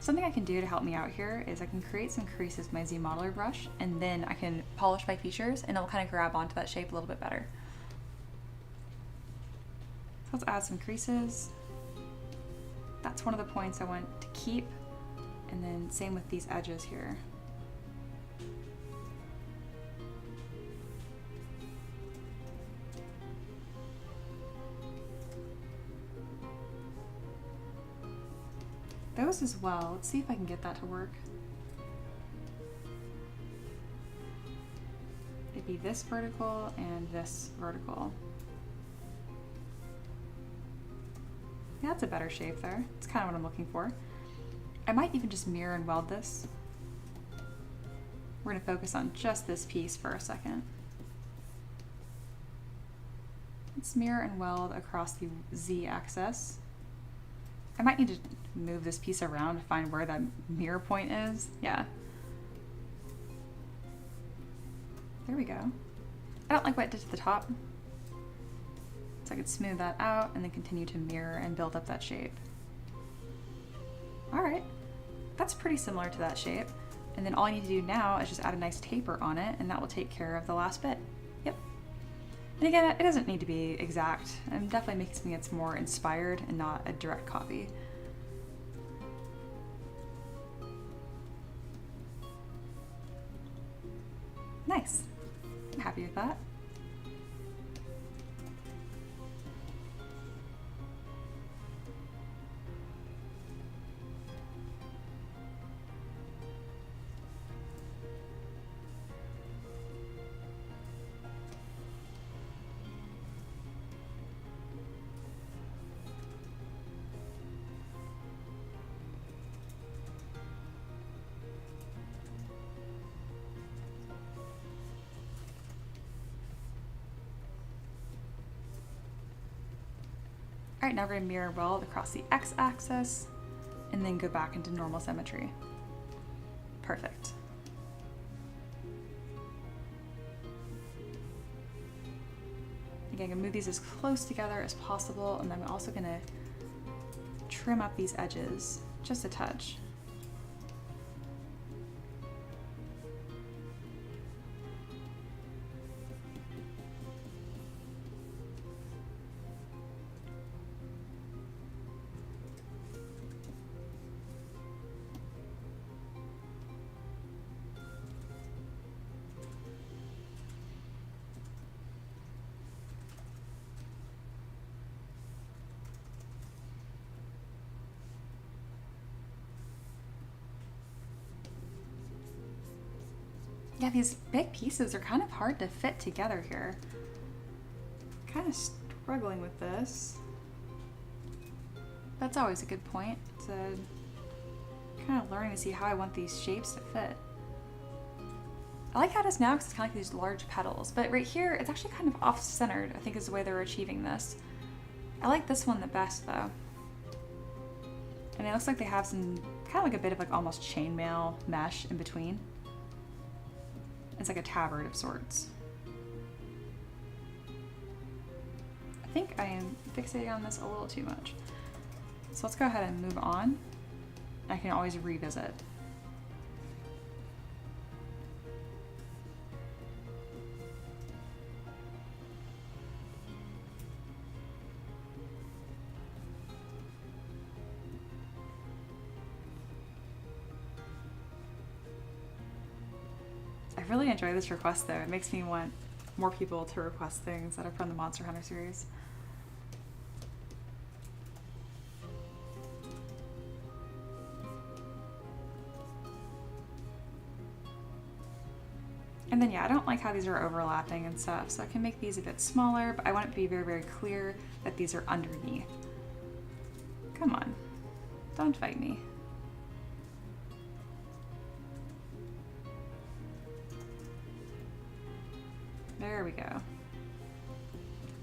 Something I can do to help me out here is I can create some creases with my Z modeler brush, and then I can polish my features and it'll kind of grab onto that shape a little bit better. So let's add some creases. That's one of the points I want to keep, and then same with these edges here. Those as well. Let's see if I can get that to work. It'd be this vertical and this vertical. Yeah, that's a better shape there. It's kind of what I'm looking for. I might even just mirror and weld this. We're going to focus on just this piece for a second. Let's mirror and weld across the Z axis. I might need to move this piece around to find where that mirror point is. Yeah. There we go. I don't like what it did to the top. So I could smooth that out and then continue to mirror and build up that shape. All right, that's pretty similar to that shape. And then all I need to do now is just add a nice taper on it, and that will take care of the last bit. Yep. And again, it doesn't need to be exact. I'm definitely making something that's more inspired and not a direct copy. Nice. I'm happy with that. All right, now we're going to mirror weld across the x-axis and then go back into normal symmetry. Perfect. Again, I'm going to move these as close together as possible, and then I'm also going to trim up these edges just a touch. Yeah, these big pieces are kind of hard to fit together here. Kind of struggling with this. That's always a good point, to kind of learning to see how I want these shapes to fit. I like how it is now because it's kind of like these large petals, but right here it's actually kind of off-centered, I think is the way they're achieving this. I like this one the best though. And it looks like they have some, kind of like a bit of like almost chainmail mesh in between. It's like a tabard of sorts. I think I am fixating on this a little too much. So let's go ahead and move on. I can always revisit. I really enjoy this request though. It makes me want more people to request things that are from the Monster Hunter series. And then yeah, I don't like how these are overlapping and stuff, so I can make these a bit smaller, but I want it to be very, very clear that these are underneath. Come on, don't fight me. There we go.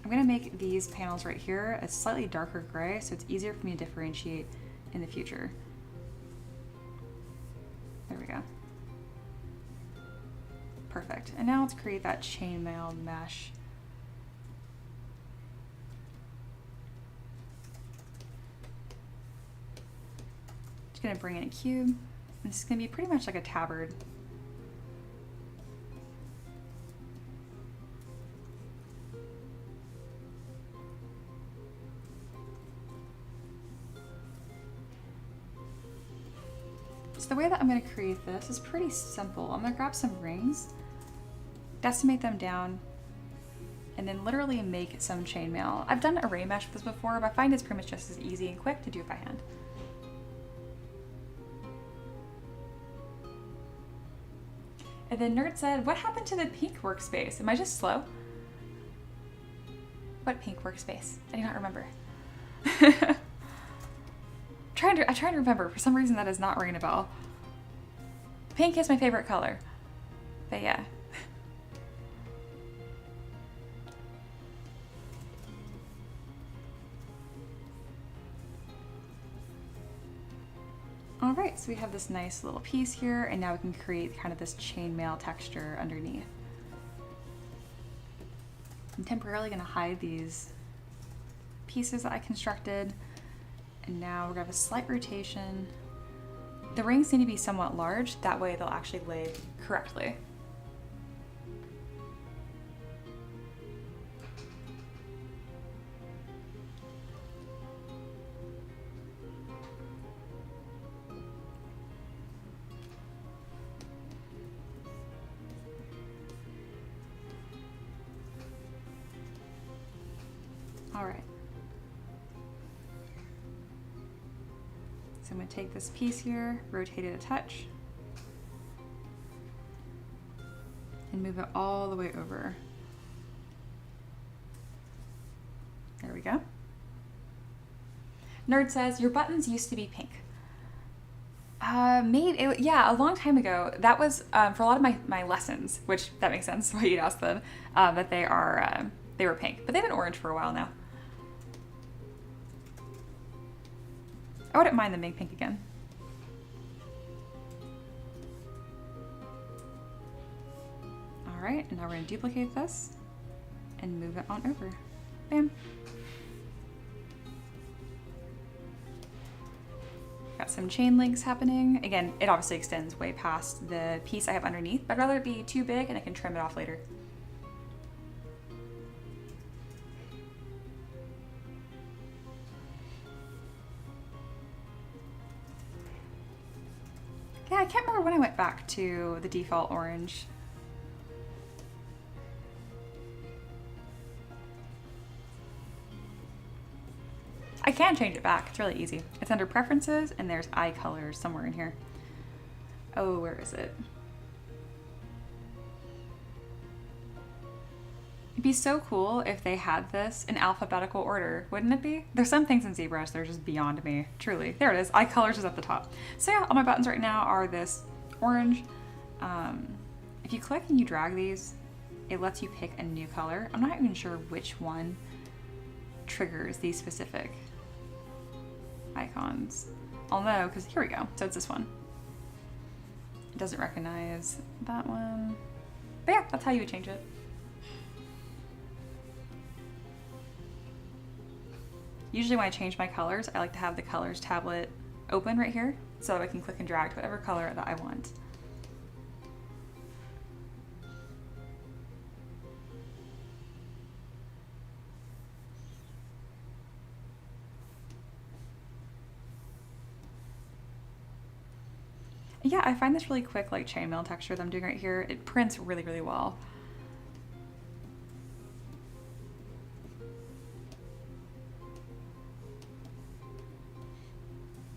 I'm gonna make these panels right here a slightly darker gray so it's easier for me to differentiate in the future. There we go. Perfect. And now let's create that chainmail mesh. Just gonna bring in a cube. And this is gonna be pretty much like a tabard. So the way that I'm going to create this is pretty simple. I'm going to grab some rings, decimate them down, and then literally make some chainmail. I've done array mesh with this before, but I find it's pretty much just as easy and quick to do it by hand. And then Nerd said, what happened to the pink workspace? Am I just slow? What pink workspace? I do not remember. I'm trying to remember. For some reason that is not ringing a bell. Pink is my favorite color. But yeah. All right, so we have this nice little piece here, and now we can create kind of this chainmail texture underneath. I'm temporarily going to hide these pieces that I constructed, and now we're going to have a slight rotation. The rings need to be somewhat large, that way they'll actually lay correctly. All right. So I'm going to take this piece here, rotate it a touch, and move it all the way over. There we go. Nerd says, your buttons used to be pink. Yeah, a long time ago. That was for a lot of my lessons, which that makes sense why you'd ask then, that they were pink, but they've been orange for a while now. I wouldn't mind them being pink again. All right, and now we're gonna duplicate this and move it on over. Bam. Got some chain links happening. Again, it obviously extends way past the piece I have underneath, but I'd rather it be too big and I can trim it off later. Yeah, I can't remember when I went back to the default orange. I can change it back, it's really easy. It's under preferences and there's eye colors somewhere in here. Oh, where is it? It'd be so cool if they had this in alphabetical order, wouldn't it be? There's some things in ZBrush that are just beyond me, truly. There it is, eye colors is at the top. So yeah, all my buttons right now are this orange. If you click and you drag these, it lets you pick a new color. I'm not even sure which one triggers these specific icons. I'll know, because here we go. So it's this one. It doesn't recognize that one. But yeah, that's how you would change it. Usually when I change my colors, I like to have the colors tablet open right here so that I can click and drag to whatever color that I want. Yeah, I find this really quick like chainmail texture that I'm doing right here. It prints really, really well.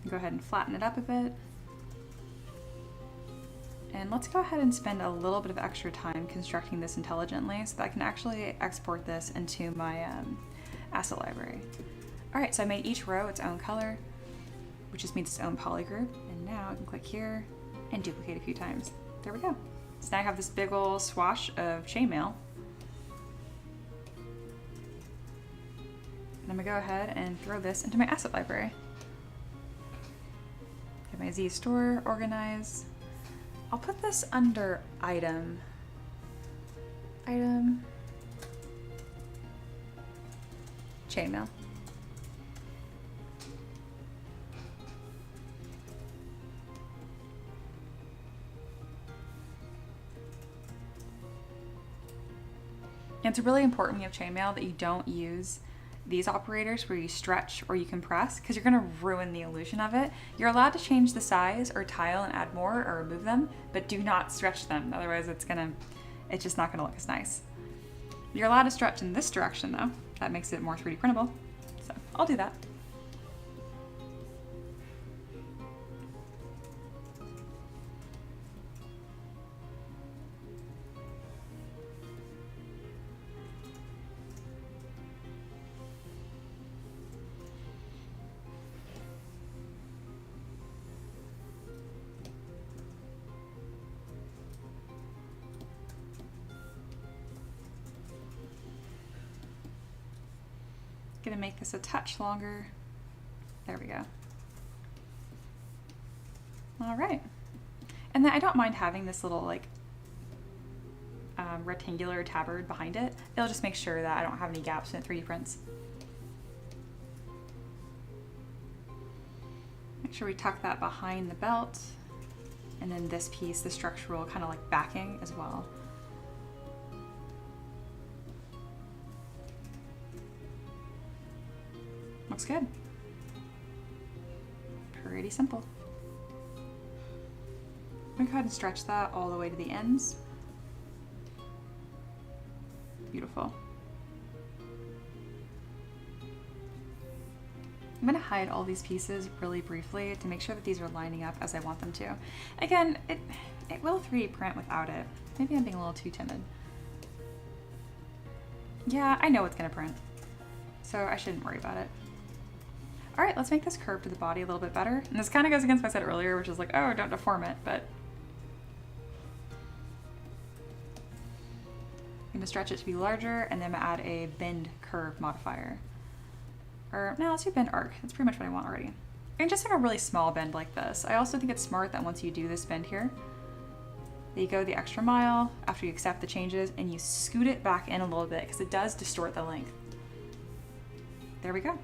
Go ahead and flatten it up a bit. And let's go ahead and spend a little bit of extra time constructing this intelligently so that I can actually export this into my asset library. All right, so I made each row its own color, which just means its own polygroup. And now I can click here and duplicate a few times. There we go. So now I have this big ol' swash of chainmail. And I'm gonna go ahead and throw this into my asset library. Get my Z store organized. I'll put this under item. Item. Chainmail. And it's really important when you have chainmail that you don't use these operators where you stretch or you compress, because you're going to ruin the illusion of it. You're allowed to change the size or tile and add more or remove them, but do not stretch them. Otherwise it's just not going to look as nice. You're allowed to stretch in this direction though. That makes it more 3D printable. So I'll do that. Gonna make this a touch longer. There we go. All right. And then I don't mind having this little like rectangular tabard behind it. It'll just make sure that I don't have any gaps in it 3D prints. Make sure we tuck that behind the belt. And then this piece, the structural kind of like backing as well. Looks good. Pretty simple. I'm gonna go ahead and stretch that all the way to the ends. Beautiful. I'm gonna hide all these pieces really briefly to make sure that these are lining up as I want them to. Again, it will 3D print without it. Maybe I'm being a little too timid. Yeah, I know it's gonna print, so I shouldn't worry about it. All right, let's make this curve to the body a little bit better. And this kind of goes against what I said earlier, which is like, oh, don't deform it, but I'm gonna stretch it to be larger, and then I'm gonna add a bend curve modifier. Or no, let's do bend arc. That's pretty much what I want already. And just like a really small bend like this. I also think it's smart that once you do this bend here, that you go the extra mile after you accept the changes and you scoot it back in a little bit, because it does distort the length. There we go.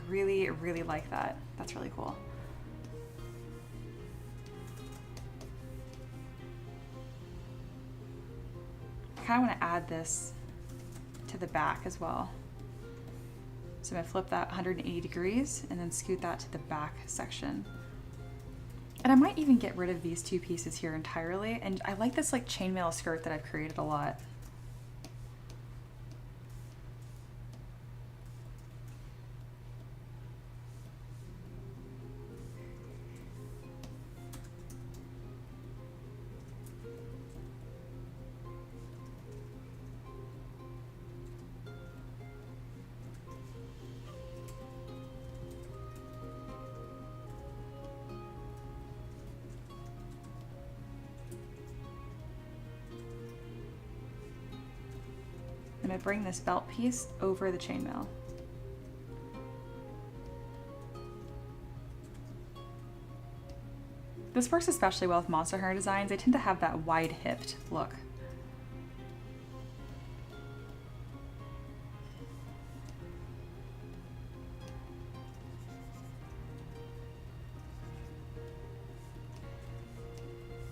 Really like that. That's really cool. I kind of want to add this to the back as well. So I'm going to flip that 180 degrees and then scoot that to the back section. And I might even get rid of these two pieces here entirely. And I like this like chainmail skirt that I've created a lot. I'm going to bring this belt piece over the chainmail. This works especially well with Monster Hunter designs. They tend to have that wide-hipped look.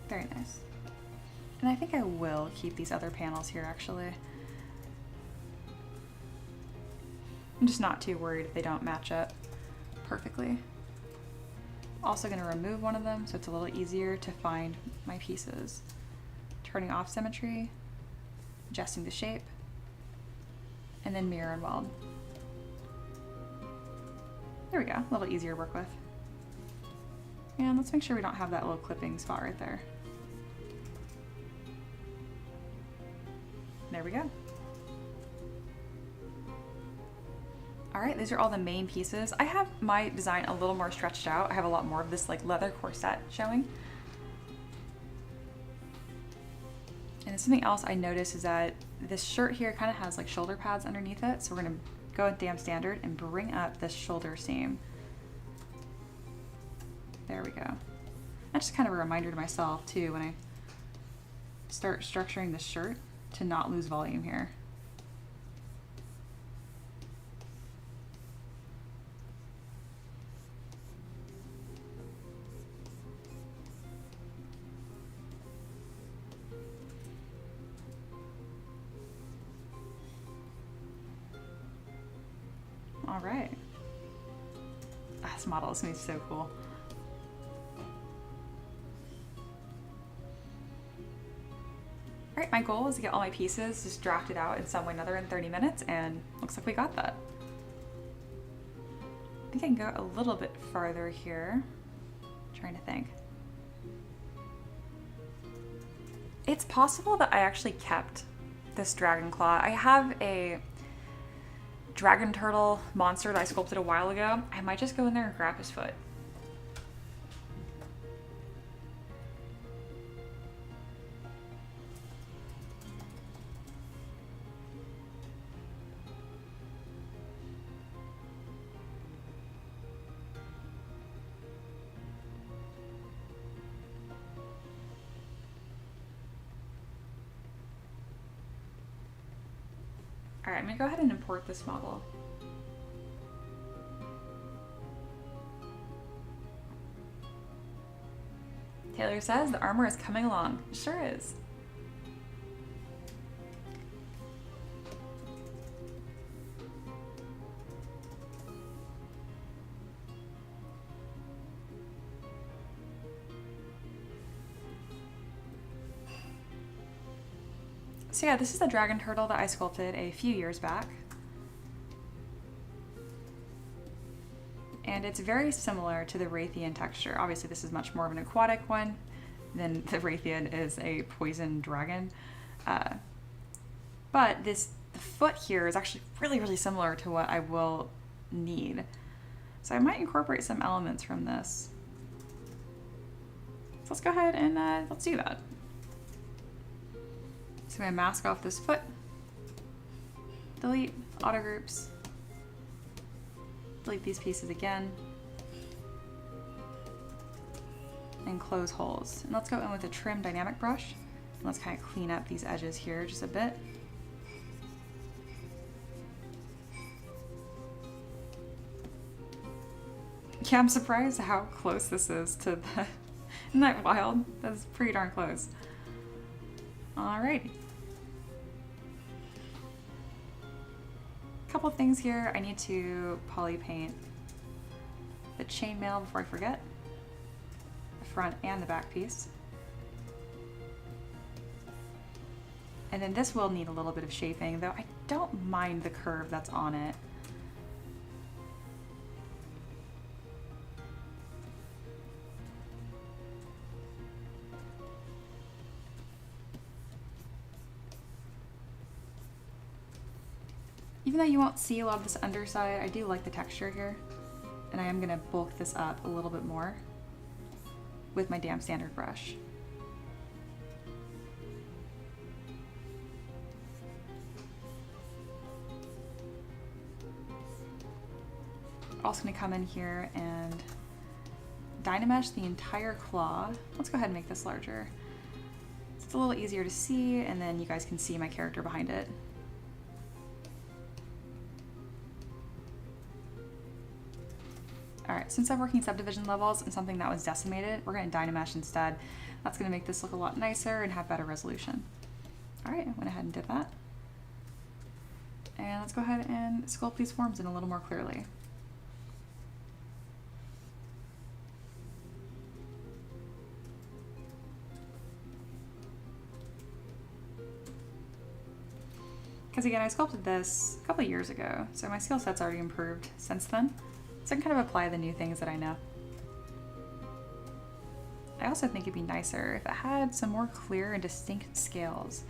Very nice. And I think I will keep these other panels here actually. I'm just not too worried if they don't match up perfectly. Also going to remove one of them so it's a little easier to find my pieces. Turning off symmetry, adjusting the shape, and then mirror and weld. There we go, a little easier to work with. And let's make sure we don't have that little clipping spot right there. There we go. All right, these are all the main pieces. I have my design a little more stretched out. I have a lot more of this like leather corset showing. And something else I noticed is that this shirt here kind of has like shoulder pads underneath it. So we're gonna go with damn standard and bring up this shoulder seam. There we go. That's just kind of a reminder to myself too when I start structuring this shirt to not lose volume here. All right. This model is gonna be so cool. All right, my goal is to get all my pieces just drafted out in some way or another in 30 minutes, and looks like we got that. I think I can go a little bit farther here. Trying to think. It's possible that I actually kept this dragon claw. I have a dragon turtle monster that I sculpted a while ago. I might just go in there and grab his foot. All right, I'm gonna go ahead and import this model. Taylor says the armor is coming along. It sure is. So yeah, this is the dragon turtle that I sculpted a few years back. And it's very similar to the Rathian texture. Obviously this is much more of an aquatic one than the Rathian is a poison dragon. But the foot here is actually really, really similar to what I will need. So I might incorporate some elements from this. So let's go ahead and let's do that. So I'm gonna mask off this foot, delete auto groups, delete these pieces again, and close holes. And let's go in with a trim dynamic brush. And let's kind of clean up these edges here just a bit. Yeah, I'm surprised how close this is to the, isn't that wild? That's pretty darn close. Alrighty. Couple things here. I need to poly paint the chainmail before I forget. The front and the back piece. And then this will need a little bit of shaping, though I don't mind the curve that's on it. Even though you won't see a lot of this underside, I do like the texture here. And I am gonna bulk this up a little bit more with my damp standard brush. Also gonna come in here and Dynamesh the entire claw. Let's go ahead and make this larger. It's a little easier to see, and then you guys can see my character behind it. All right, since I'm working subdivision levels and something that was decimated, we're gonna Dynamesh instead. That's gonna make this look a lot nicer and have better resolution. All right, I went ahead and did that. And let's go ahead and sculpt these forms in a little more clearly. Because again, I sculpted this a couple of years ago, so my skill set's already improved since then. So I can kind of apply the new things that I know. I also think it'd be nicer if it had some more clear and distinct scales.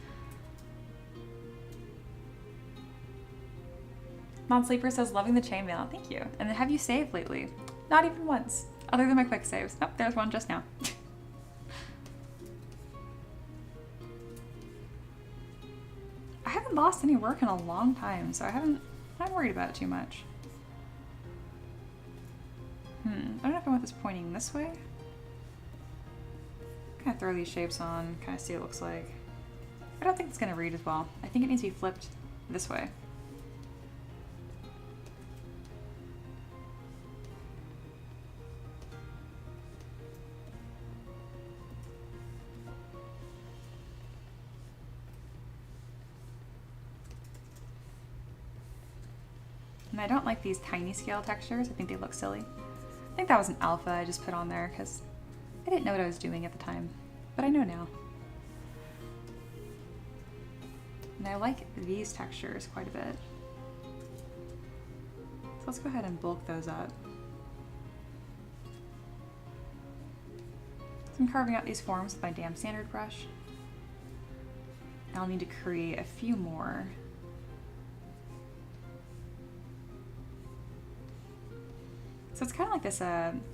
Non-Sleeper says, loving the chainmail. Thank you. And then have you saved lately? Not even once, other than my quick saves. Nope, there's one just now. I haven't lost any work in a long time, so I'm not worried about it too much. I don't know if I want this pointing this way. Kind of throw these shapes on, kind of see what it looks like. I don't think it's gonna read as well. I think it needs to be flipped this way. And I don't like these tiny scale textures. I think they look silly. I think that was an alpha I just put on there because I didn't know what I was doing at the time, but I know now. And I like these textures quite a bit. So let's go ahead and bulk those up. So I'm carving out these forms with my damn standard brush. I'll need to create a few more. So it's kind of like this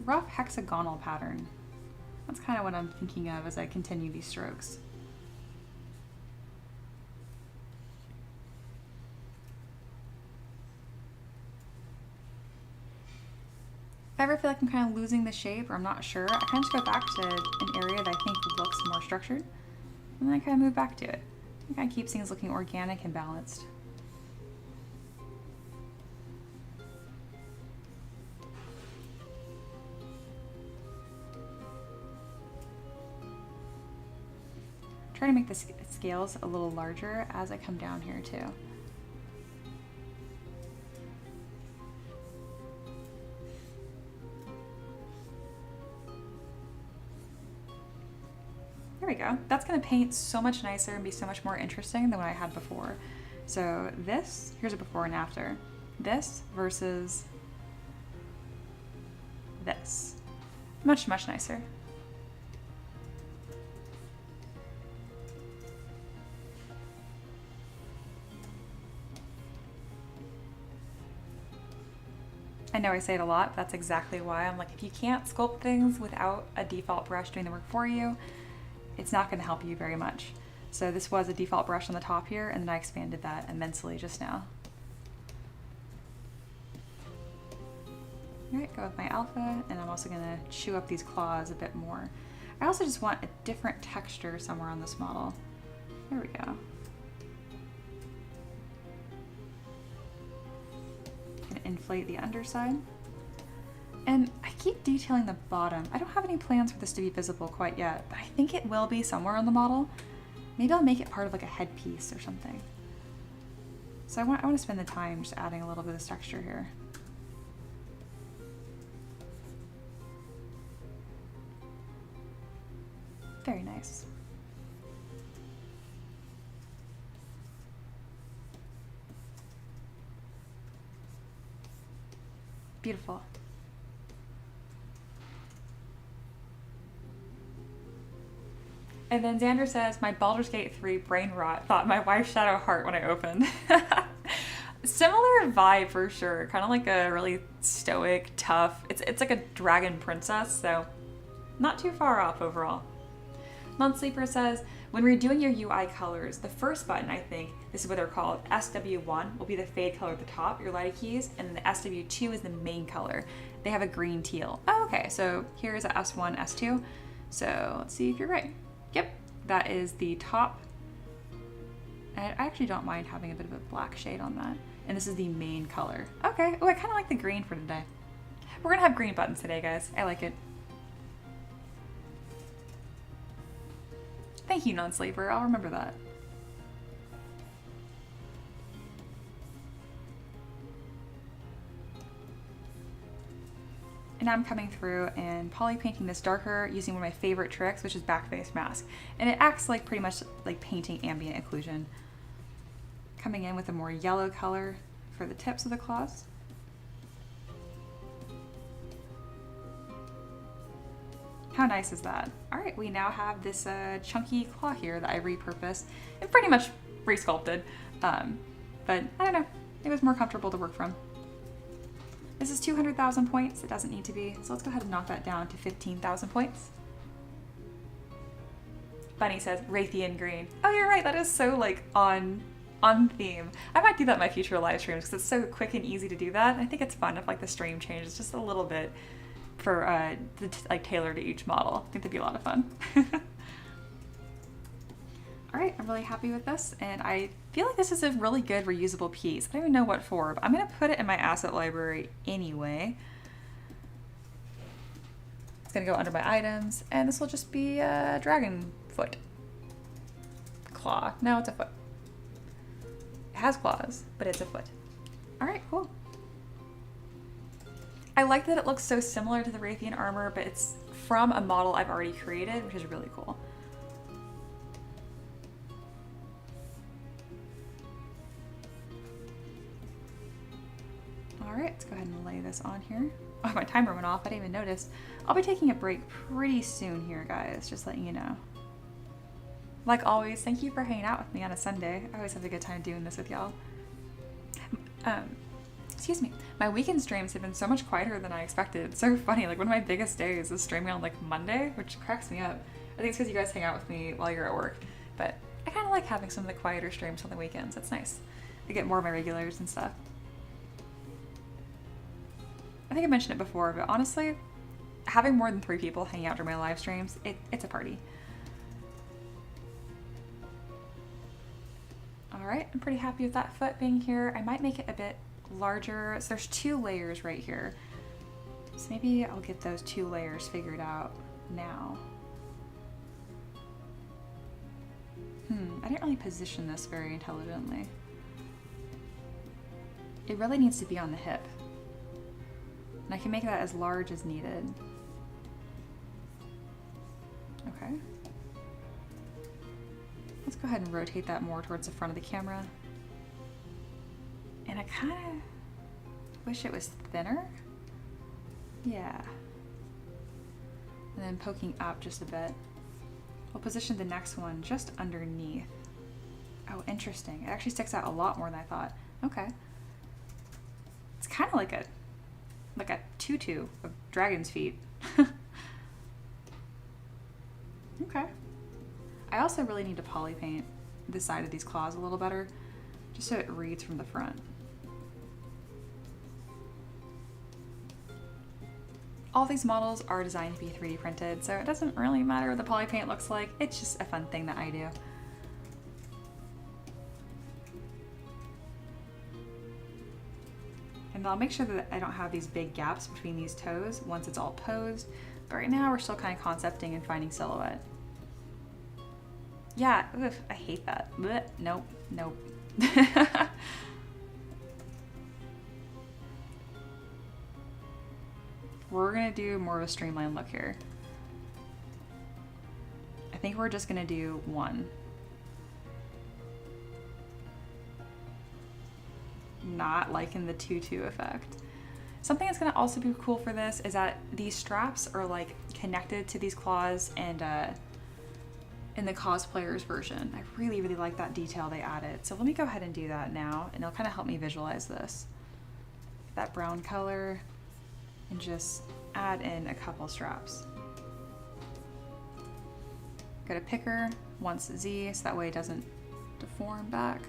rough hexagonal pattern. That's kind of what I'm thinking of as I continue these strokes. If I ever feel like I'm kind of losing the shape or I'm not sure, I kind of just go back to an area that I think looks more structured, and then I kind of move back to it. It kind of keeps things looking organic and balanced. Try to make the scales a little larger as I come down here too. There we go. That's going to paint so much nicer and be so much more interesting than what I had before. So this, here's a before and after. This versus this. Much, much nicer. I know I say it a lot, but that's exactly why. I'm like, if you can't sculpt things without a default brush doing the work for you, it's not going to help you very much. So this was a default brush on the top here, and then I expanded that immensely just now. All right, go with my alpha, and I'm also going to chew up these claws a bit more. I also just want a different texture somewhere on this model. There we go. Inflate the underside. And I keep detailing the bottom. I don't have any plans for this to be visible quite yet, but I think it will be somewhere on the model. Maybe I'll make it part of like a headpiece or something. So I want to spend the time just adding a little bit of texture here. Very nice. Beautiful. And then Xander says, my Baldur's Gate 3 brain rot thought my wife's shadow heart when I opened. Similar vibe for sure. Kind of like a really stoic, tough. It's like a dragon princess, so not too far off overall. Non-Sleeper says, when redoing your UI colors, the first button, I think, this is what they're called, SW1, will be the fade color at the top, your lighted keys, and then the SW2 is the main color. They have a green teal. Oh, okay, so here's a S1, S2. So let's see if you're right. Yep, that is the top. And I actually don't mind having a bit of a black shade on that. And this is the main color. Okay, oh, I kind of like the green for today. We're gonna have green buttons today, guys. I like it. Thank you, Non-Sleeper. I'll remember that. And now I'm coming through and poly painting this darker using one of my favorite tricks, which is backface mask. And it acts like pretty much like painting ambient occlusion. Coming in with a more yellow color for the tips of the claws. How nice is that? All right, we now have this chunky claw here that I repurposed and pretty much re-sculpted. But I don't know, it was more comfortable to work from. This is 200,000 points. It doesn't need to be. So let's go ahead and knock that down to 15,000 points. Bunny says Rathian green. Oh, you're right. That is so like on theme. I might do that in my future live streams because it's so quick and easy to do that. I think it's fun if like the stream changes just a little bit for like tailored to each model. I think that'd be a lot of fun. All right, I'm really happy with this, and I feel like this is a really good reusable piece. I don't even know what for, but I'm gonna put it in my asset library anyway. It's gonna go under my items, and this will just be a dragon foot. Claw. No, it's a foot. It has claws, but it's a foot. All right, cool. I like that it looks so similar to the Rathian armor, but it's from a model I've already created, which is really cool. All right, let's go ahead and lay this on here. Oh, my timer went off. I didn't even notice. I'll be taking a break pretty soon here, guys. Just letting you know. Like always, thank you for hanging out with me on a Sunday. I always have a good time doing this with y'all. Excuse me. My weekend streams have been so much quieter than I expected. It's so funny. Like, one of my biggest days is streaming on like Monday, which cracks me up. I think it's because you guys hang out with me while you're at work. But I kind of like having some of the quieter streams on the weekends. It's nice. I get more of my regulars and stuff. I think I mentioned it before, but honestly, having more than 3 people hanging out during my live streams, it's a party. All right, I'm pretty happy with that foot being here. I might make it a bit larger. So there's 2 layers right here. So maybe I'll get those 2 layers figured out now. I didn't really position this very intelligently. It really needs to be on the hip. And I can make that as large as needed. Okay. Let's go ahead and rotate that more towards the front of the camera. And I kind of wish it was thinner. Yeah. And then poking up just a bit. We'll position the next one just underneath. Oh, interesting. It actually sticks out a lot more than I thought. Okay. It's kind of like a tutu of dragon's feet. Okay. I also really need to poly paint the side of these claws a little better, just so it reads from the front. All these models are designed to be 3D printed, so it doesn't really matter what the poly paint looks like. It's just a fun thing that I do. And I'll make sure that I don't have these big gaps between these toes once it's all posed. But right now we're still kind of concepting and finding silhouette. Yeah, oof, I hate that. Blech, nope, nope. We're gonna do more of a streamlined look here. I think we're just gonna do 1. Not liking the tutu effect. Something that's gonna also be cool for this is that these straps are like connected to these claws, and in the cosplayer's version. I really, really like that detail they added. So let me go ahead and do that now, and it'll kind of help me visualize this. That brown color, and just add in a couple straps. Go to picker, once Z, so that way it doesn't deform back.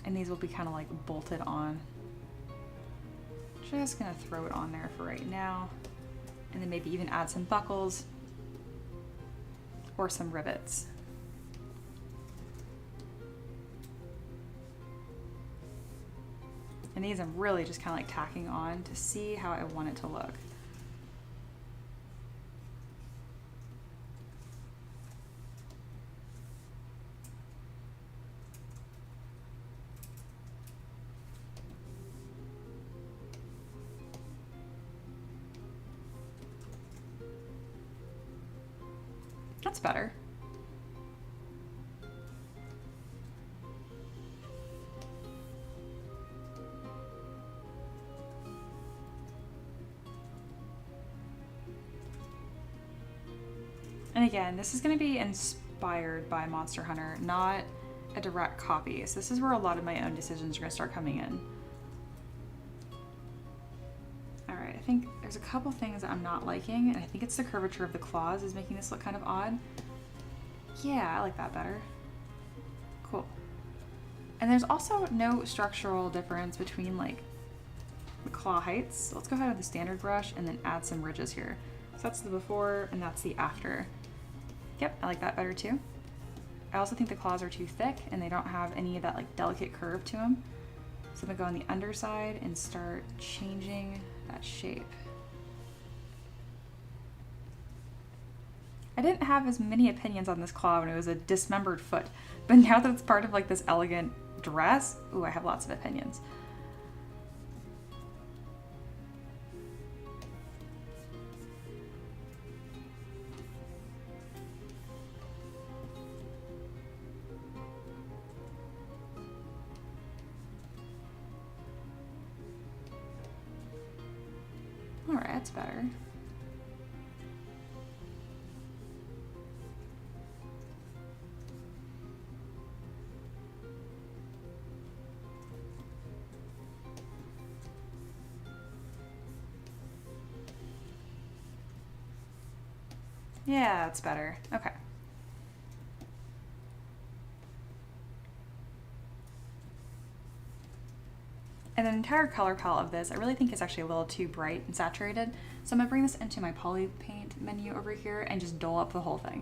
And these will be kind of like bolted on. Just gonna throw it on there for right now. And then maybe even add some buckles or some rivets. And these I'm really just kind of like tacking on to see how I want it to look. That's better. And again, this is going to be inspired by Monster Hunter, not a direct copy. So this is where a lot of my own decisions are going to start coming in. Alright, I think there's a couple things that I'm not liking, and I think it's the curvature of the claws is making this look kind of odd. Yeah, I like that better. Cool. And there's also no structural difference between like the claw heights. So let's go ahead with the standard brush and then add some ridges here. So that's the before and that's the after. Yep, I like that better too. I also think the claws are too thick and they don't have any of that like delicate curve to them. So I'm gonna go on the underside and start changing that shape. I didn't have as many opinions on this claw when it was a dismembered foot, but now that it's part of like this elegant dress, ooh, I have lots of opinions. All right, that's better. Yeah, that's better. Okay. And the entire color palette of this, I really think is actually a little too bright and saturated. So I'm gonna bring this into my poly paint menu over here and just dull up the whole thing.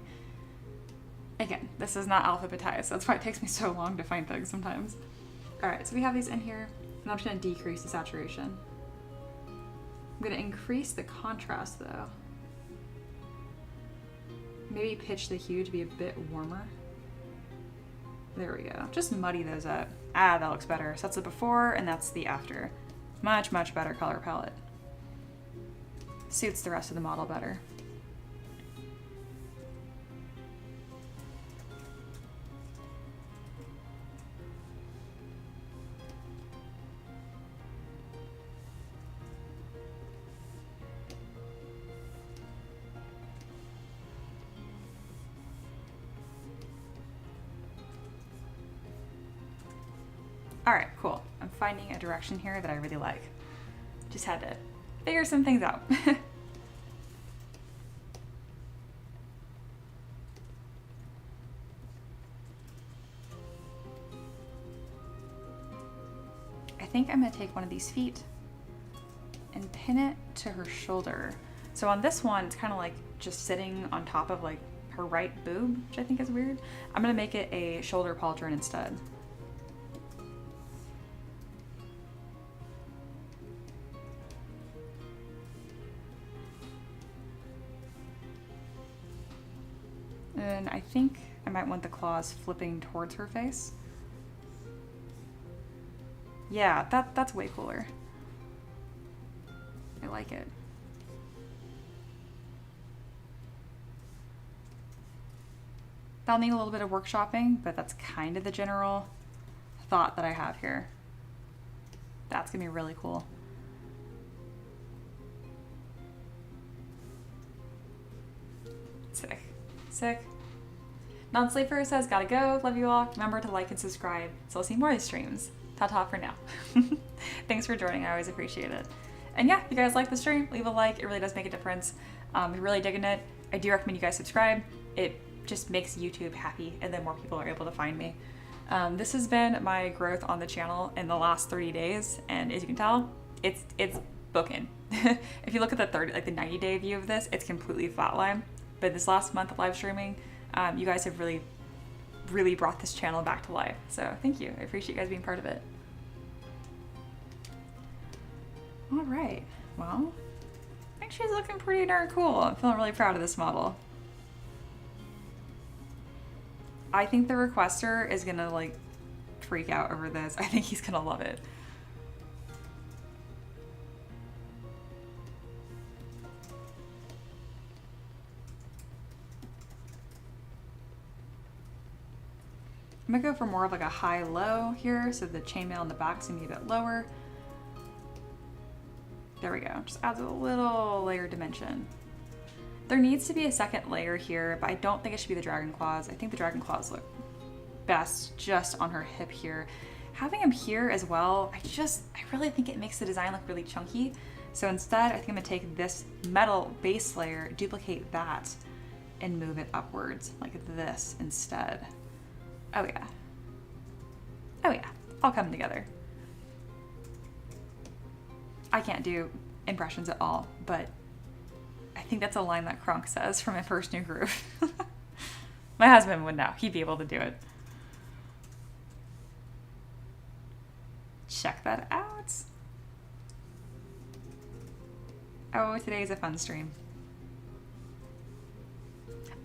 Again, this is not alphabetized. That's why it takes me so long to find things sometimes. All right, so we have these in here, and I'm just gonna decrease the saturation. I'm gonna increase the contrast though. Maybe pitch the hue to be a bit warmer. There we go. Just muddy those up. Ah, that looks better. So that's the before and that's the after. Much, much better color palette. Suits the rest of the model better. All right, cool. I'm finding a direction here that I really like. Just had to figure some things out. I think I'm gonna take one of these feet and pin it to her shoulder. So on this one, it's kind of like just sitting on top of like her right boob, which I think is weird. I'm gonna make it a shoulder pauldron instead. And I think I might want the claws flipping towards her face. Yeah, that's way cooler. I like it. That'll need a little bit of workshopping, but that's kind of the general thought that I have here. That's gonna be really cool. Sick. Sick. Non-sleeper says, gotta go. Love you all. Remember to like and subscribe so I'll see more of these streams. Ta-ta for now. Thanks for joining. I always appreciate it. And yeah, if you guys like the stream, leave a like. It really does make a difference. If you're really digging it, I do recommend you guys subscribe. It just makes YouTube happy and then more people are able to find me. This has been my growth on the channel in the last 30 days. And as you can tell, it's booking. If you look at the 90-day view of this, it's completely flatline. But this last month of live streaming, you guys have really brought this channel back to life. So thank you. I appreciate you guys being part of it. All right. Well, I think she's looking pretty darn cool. I'm feeling really proud of this model. I think the requester is gonna like freak out over this. I think he's gonna love it. I'm gonna go for more of like a high-low here, so the chainmail in the back's gonna be a bit lower. There we go, just adds a little layer dimension. There needs to be a second layer here, but I don't think it should be the dragon claws. I think the dragon claws look best just on her hip here. Having them here as well, I really think it makes the design look really chunky. So instead, I think I'm gonna take this metal base layer, duplicate that, and move it upwards like this instead. Oh yeah. Oh yeah, all coming together. I can't do impressions at all, but I think that's a line that Kronk says from my first new groove. My husband would know, he'd be able to do it. Check that out. Oh, today is a fun stream.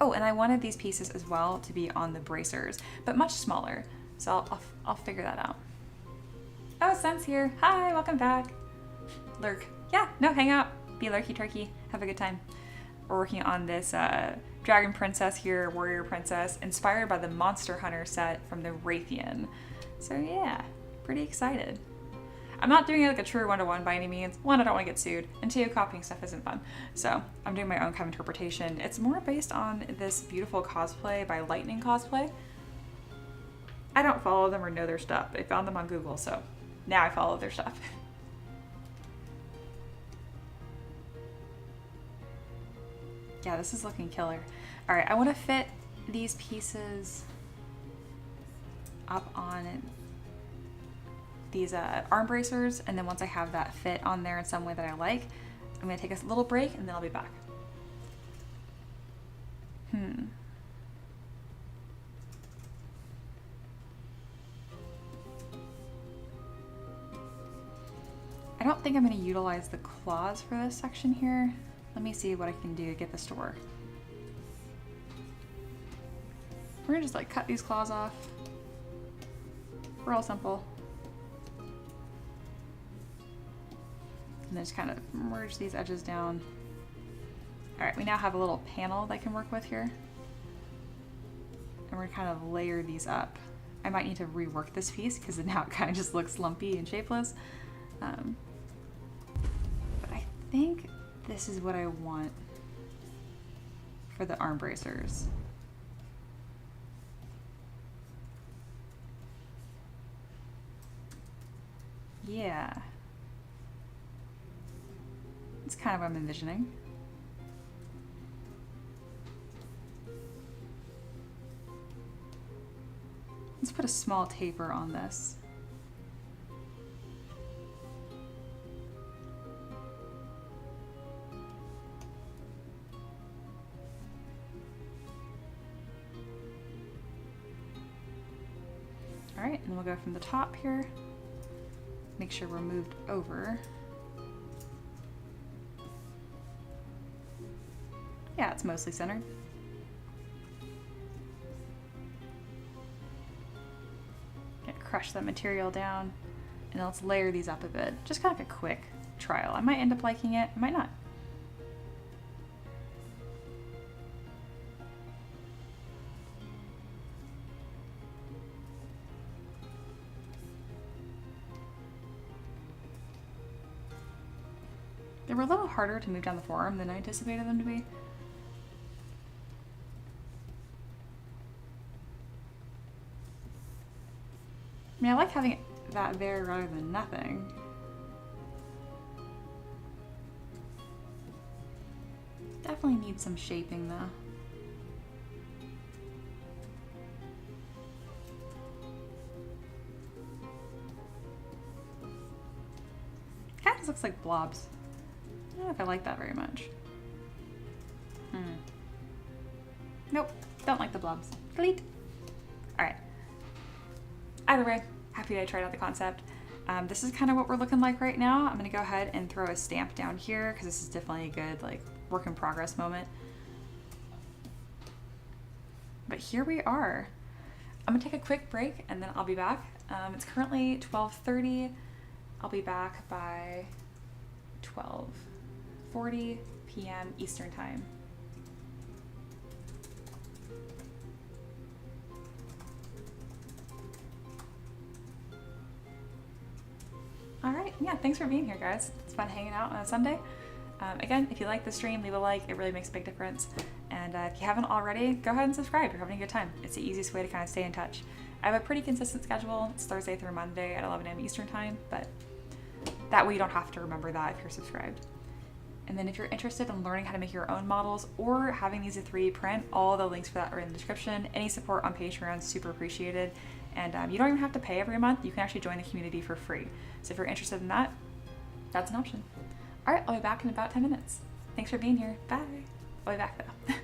Oh, and I wanted these pieces as well to be on the bracers, but much smaller. So I'll figure that out. Oh, Sun's here. Hi, welcome back. Lurk. Yeah, no, hang out. Be lurky turkey. Have a good time. We're working on this Dragon Princess here, Warrior Princess, inspired by the Monster Hunter set from the Rathian. So yeah, pretty excited. I'm not doing it like a true one-to-one by any means. One, I don't want to get sued, and two, copying stuff isn't fun. So I'm doing my own kind of interpretation. It's more based on this beautiful cosplay by Lightning Cosplay. I don't follow them or know their stuff. I found them on Google, so now I follow their stuff. Yeah, this is looking killer. All right, I want to fit these pieces up on these arm bracers, and then once I have that fit on there in some way that I like, I'm gonna take a little break and then I'll be back. I don't think I'm gonna utilize the claws for this section here. Let me see what I can do to get this to work. We're gonna just like cut these claws off. Real simple. And then just kind of merge these edges down. All right, we now have a little panel that I can work with here. And we're gonna kind of layer these up. I might need to rework this piece because now it kind of just looks lumpy and shapeless. But I think this is what I want for the arm bracers. Yeah. That's kind of what I'm envisioning. Let's put a small taper on this. All right, and we'll go from the top here. Make sure we're moved over. Yeah, it's mostly centered. Gonna crush that material down, and let's layer these up a bit. Just kind of a quick trial. I might end up liking it, I might not. They were a little harder to move down the forearm than I anticipated them to be. I mean, I like having that there rather than nothing. Definitely needs some shaping though. Kind of looks like blobs. I don't know if I like that very much. Nope, don't like the blobs. Delete. All right. Either way, happy I tried out the concept. This is kind of what we're looking like right now. I'm gonna go ahead and throw a stamp down here because this is definitely a good like work in progress moment. But here we are. I'm gonna take a quick break and then I'll be back. It's currently 12:30. I'll be back by 12:40 p.m. Eastern time. All right, yeah, thanks for being here, guys. It's fun hanging out on a Sunday. Again, if you like the stream, leave a like. It really makes a big difference. And if you haven't already, go ahead and subscribe. You're having a good time. It's the easiest way to kind of stay in touch. I have a pretty consistent schedule. It's Thursday through Monday at 11 a.m. Eastern time, but that way you don't have to remember that if you're subscribed. And then if you're interested in learning how to make your own models or having these 3D print, all the links for that are in the description. Any support on Patreon is super appreciated. And you don't even have to pay every month. You can actually join the community for free. So if you're interested in that, that's an option. All right, I'll be back in about 10 minutes. Thanks for being here. Bye. I'll be back though.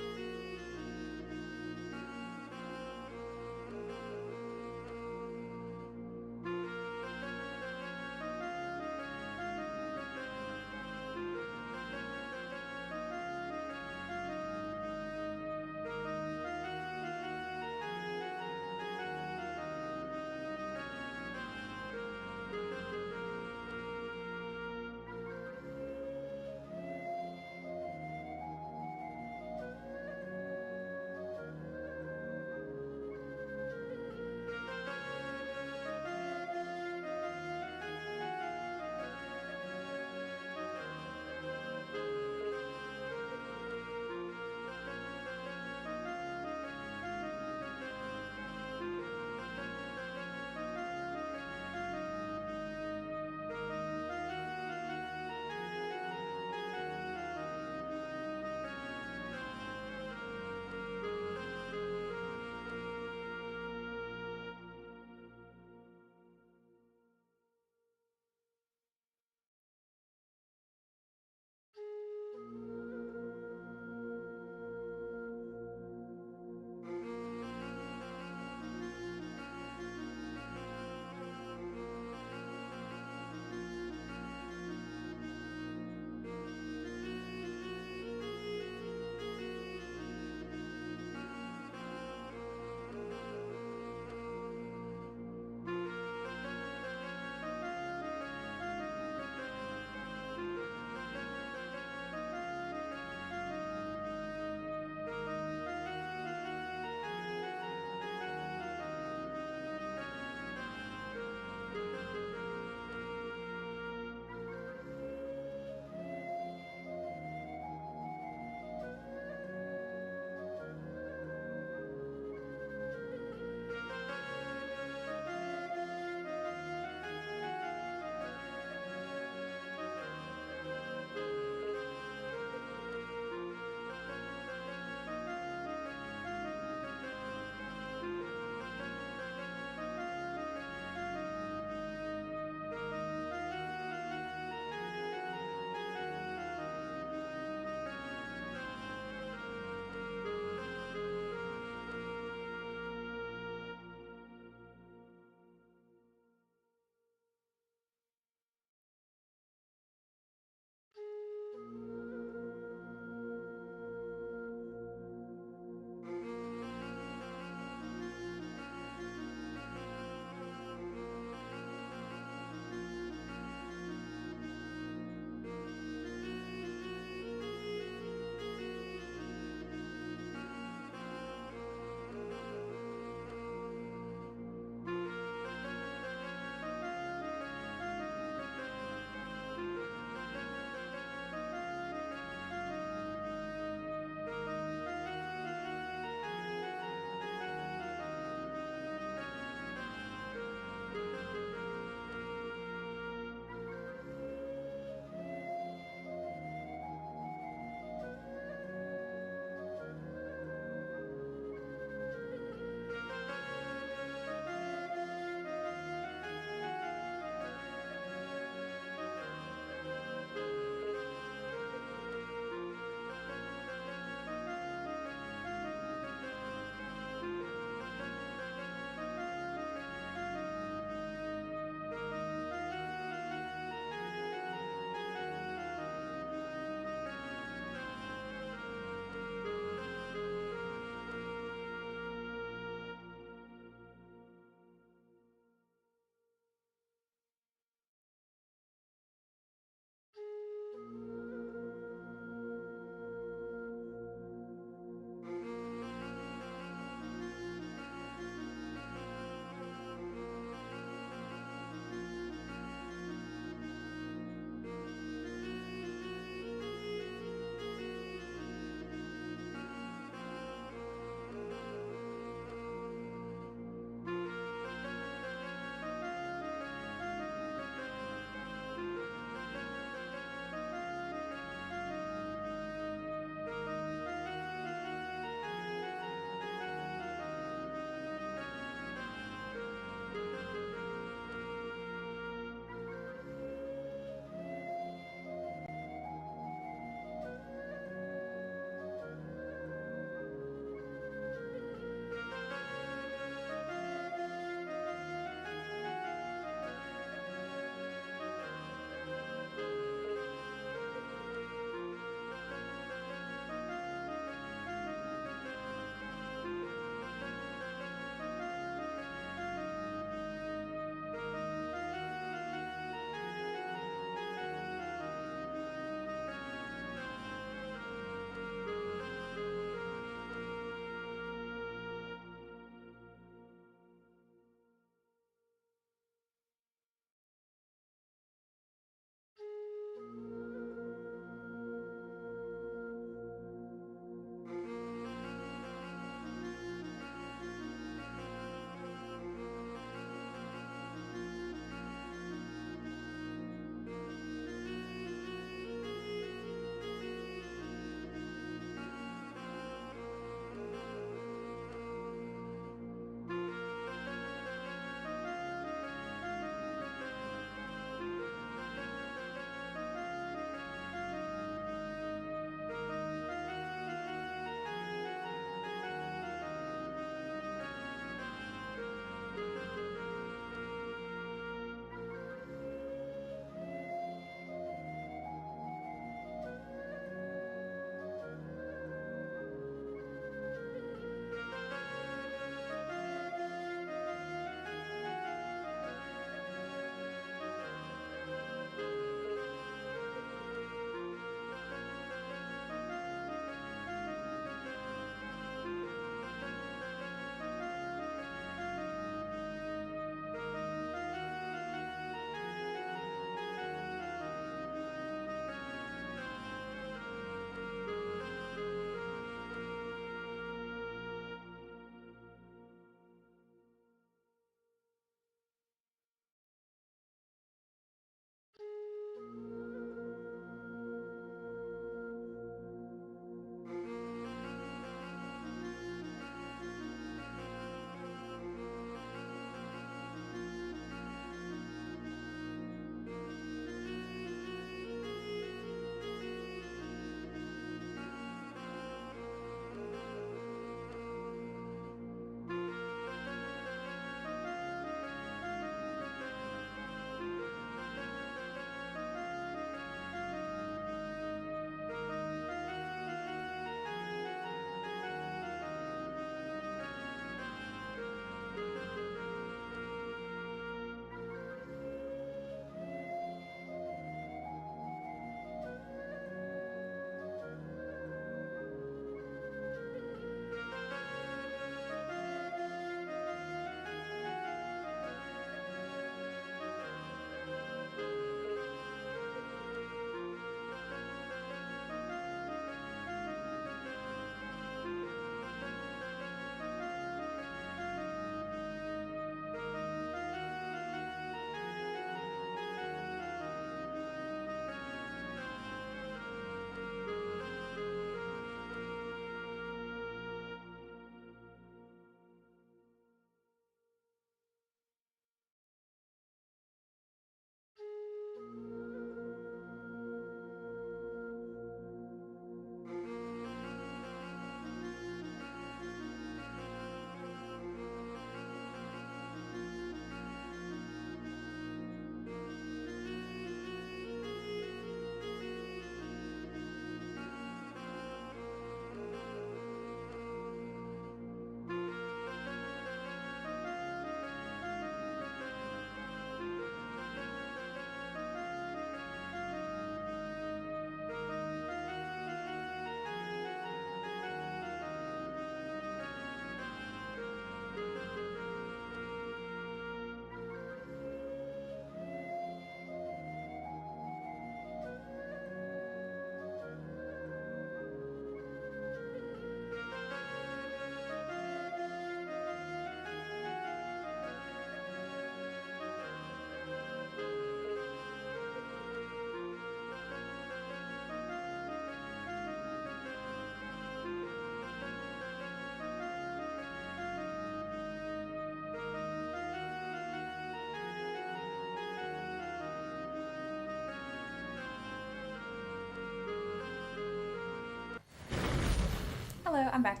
Hello, I'm back.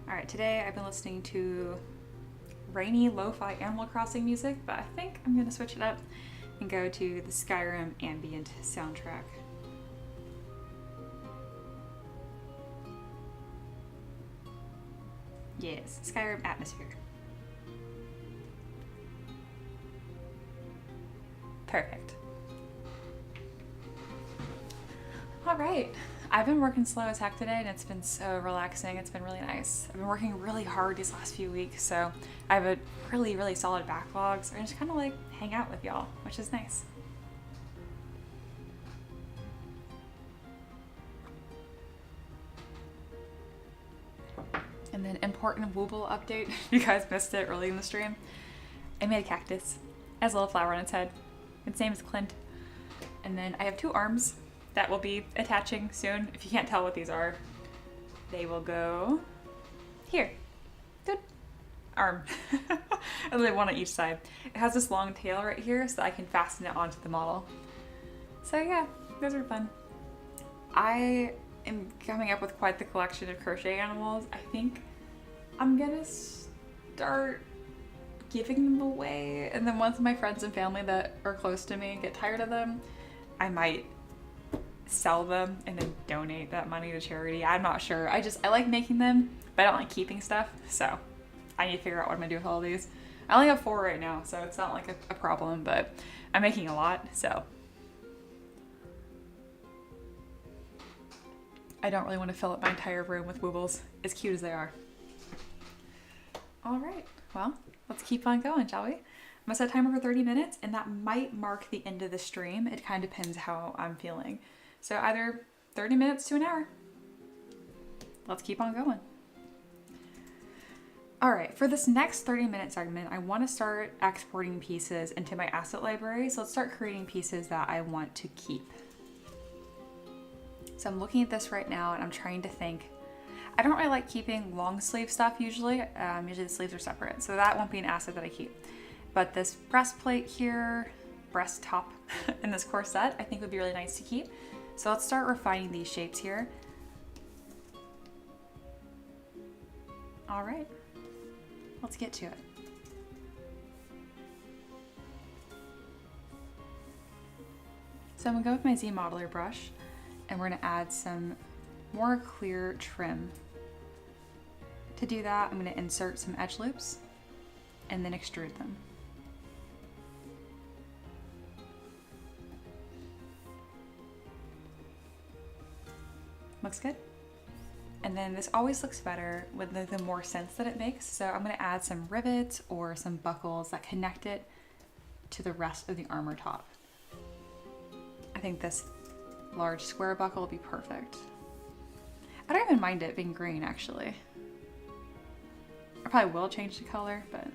Alright, today I've been listening to rainy lo-fi Animal Crossing music, but I think I'm gonna switch it up and go to the Skyrim ambient soundtrack. Yes, Skyrim atmosphere. Perfect. All right, I've been working slow as heck today and it's been so relaxing. It's been really nice. I've been working really hard these last few weeks, so I have a really solid backlog, so I just kind of like hang out with y'all, which is nice. And then important Wooble update, if you guys missed it early in the stream. I made a cactus. It has a little flower on its head. Its name is Clint. And then I have 2 arms that will be attaching soon. If you can't tell what these are, they will go here. Good. Arm. And then one on each side. It has this long tail right here so that I can fasten it onto the model. So yeah, those are fun. I am coming up with quite the collection of crochet animals. I think I'm gonna start giving them away, and then once my friends and family that are close to me get tired of them, I might sell them and then donate that money to charity. I'm not sure. I like making them, but I don't like keeping stuff, so I need to figure out what I'm gonna do with all of these. I only have 4 right now, so it's not like a problem, but I'm making a lot, so I don't really want to fill up my entire room with Woobles, as cute as they are. All right, well, let's keep on going, shall we? I'm gonna set a timer for 30 minutes, and that might mark the end of the stream. It kind of depends how I'm feeling. So either 30 minutes to an hour. Let's keep on going. All right, for this next 30-minute segment, I want to start exporting pieces into my asset library. So let's start creating pieces that I want to keep. So I'm looking at this right now and I'm trying to think. I don't really like keeping long sleeve stuff usually. Usually the sleeves are separate, so that won't be an asset that I keep. But this breastplate here, breast top, and this corset I think would be really nice to keep. So let's start refining these shapes here. All right, let's get to it. So I'm gonna go with my Z Modeler brush, and we're gonna add some more clear trim. To do that, I'm gonna insert some edge loops and then extrude them. Looks good. And then this always looks better with the more sense that it makes. So I'm gonna add some rivets or some buckles that connect it to the rest of the armor top. I think this large square buckle will be perfect. I don't even mind it being green, actually. I probably will change the color, but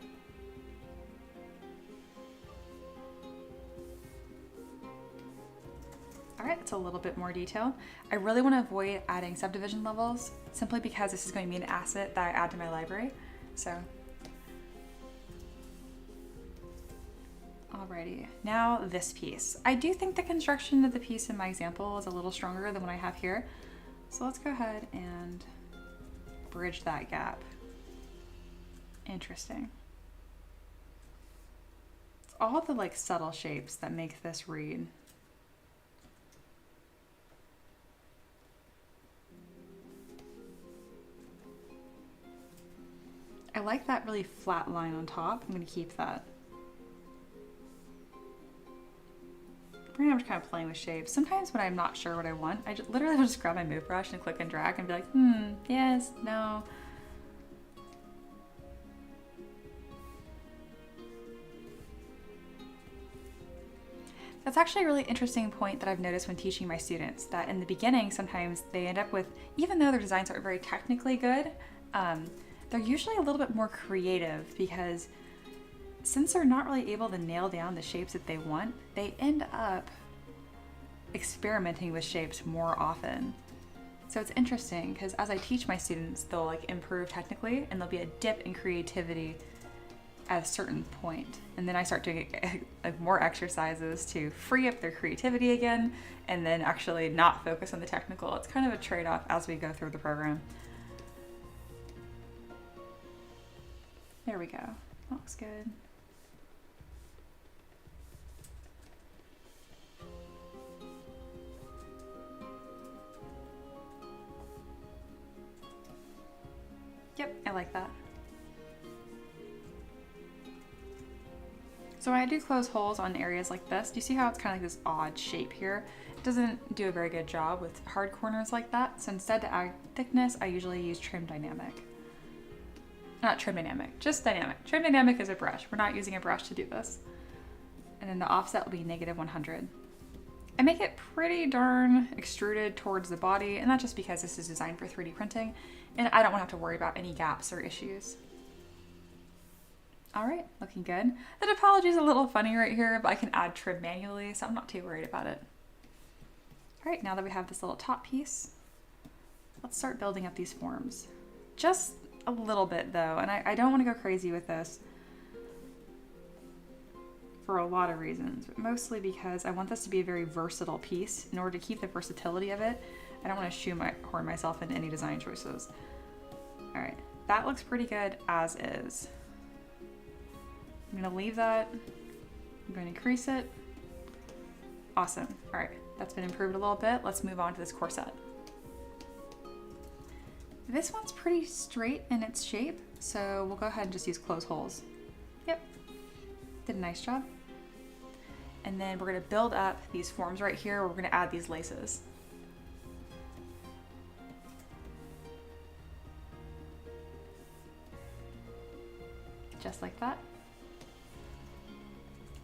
all right, that's a little bit more detail. I really want to avoid adding subdivision levels simply because this is going to be an asset that I add to my library. So, alrighty, now this piece. I do think the construction of the piece in my example is a little stronger than what I have here. So let's go ahead and bridge that gap. Interesting. It's all the like subtle shapes that make this read. I like that really flat line on top. I'm going to keep that. Right now I'm just kind of playing with shapes. Sometimes when I'm not sure what I want, I just literally will just grab my move brush and click and drag and be like, yes, no. That's actually a really interesting point that I've noticed when teaching my students, that in the beginning sometimes they end up with, even though their designs are very technically good, they're usually a little bit more creative because since they're not really able to nail down the shapes that they want, they end up experimenting with shapes more often. So it's interesting because as I teach my students, they'll like improve technically and there'll be a dip in creativity at a certain point. And then I start doing like more exercises to free up their creativity again, and then actually not focus on the technical. It's kind of a trade-off as we go through the program. There we go. That looks good. Yep, I like that. So when I do close holes on areas like this, do you see how it's kind of like this odd shape here? It doesn't do a very good job with hard corners like that. So instead, to add thickness, I usually use trim dynamic. Not trim dynamic, just dynamic. Trim dynamic is a brush. We're not using a brush to do this. And then the offset will be -100. I make it pretty darn extruded towards the body, and that's just because this is designed for 3D printing, and I don't want to have to worry about any gaps or issues. All right, looking good. The topology is a little funny right here, but I can add trim manually, so I'm not too worried about it. All right, now that we have this little top piece, let's start building up these forms. Just a little bit though, and I don't want to go crazy with this for a lot of reasons, but mostly because I want this to be a very versatile piece. In order to keep the versatility of it, I don't want to shoehorn myself into any design choices. All right, that looks pretty good as is. I'm gonna leave that. I'm going to crease it. Awesome. All right, that's been improved a little bit. Let's move on to this corset. This one's pretty straight in its shape, so we'll go ahead and just use close holes. Yep, did a nice job. And then we're gonna build up these forms right here where we're gonna add these laces. Just like that.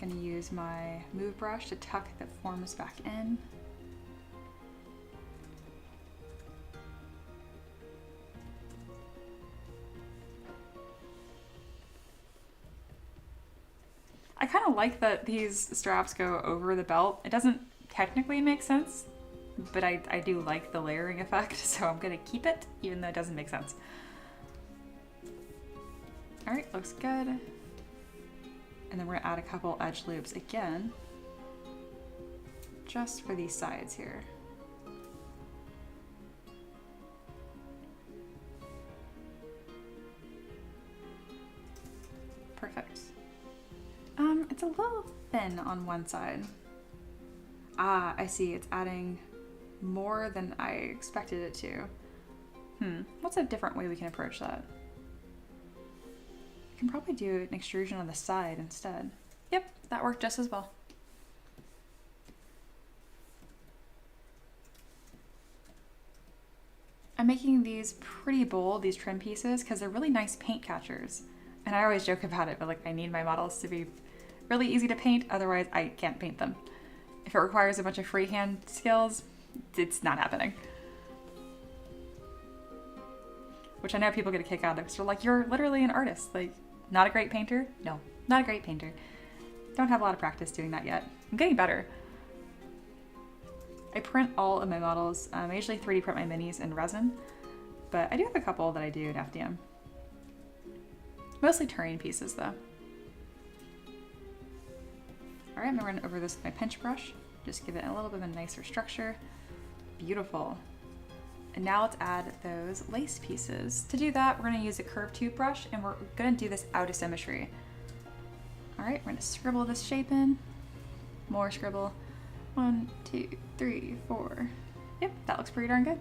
Gonna use my move brush to tuck the forms back in. I kind of like that these straps go over the belt. It doesn't technically make sense, but I do like the layering effect, so I'm gonna keep it, even though it doesn't make sense. All right, looks good. And then we're gonna add a couple edge loops again, just for these sides here. Perfect. It's a little thin on one side. Ah, I see, it's adding more than I expected it to. What's a different way we can approach that? I can probably do an extrusion on the side instead. Yep, that worked just as well. I'm making these pretty bold, these trim pieces, because they're really nice paint catchers. And I always joke about it, but like I need my models to be really easy to paint, otherwise I can't paint them. If it requires a bunch of freehand skills, it's not happening. Which I know people get a kick out of, because they're like, you're literally an artist. Like, not a great painter? No, not a great painter. Don't have a lot of practice doing that yet. I'm getting better. I print all of my models. I usually 3D print my minis in resin, but I do have a couple that I do in FDM. Mostly terrain pieces though. All right, I'm gonna run over this with my pinch brush. Just give it a little bit of a nicer structure. Beautiful. And now let's add those lace pieces. To do that, we're gonna use a curved tube brush, and we're gonna do this out of symmetry. All right, we're gonna scribble this shape in. More scribble. 1, 2, 3, 4. Yep, that looks pretty darn good.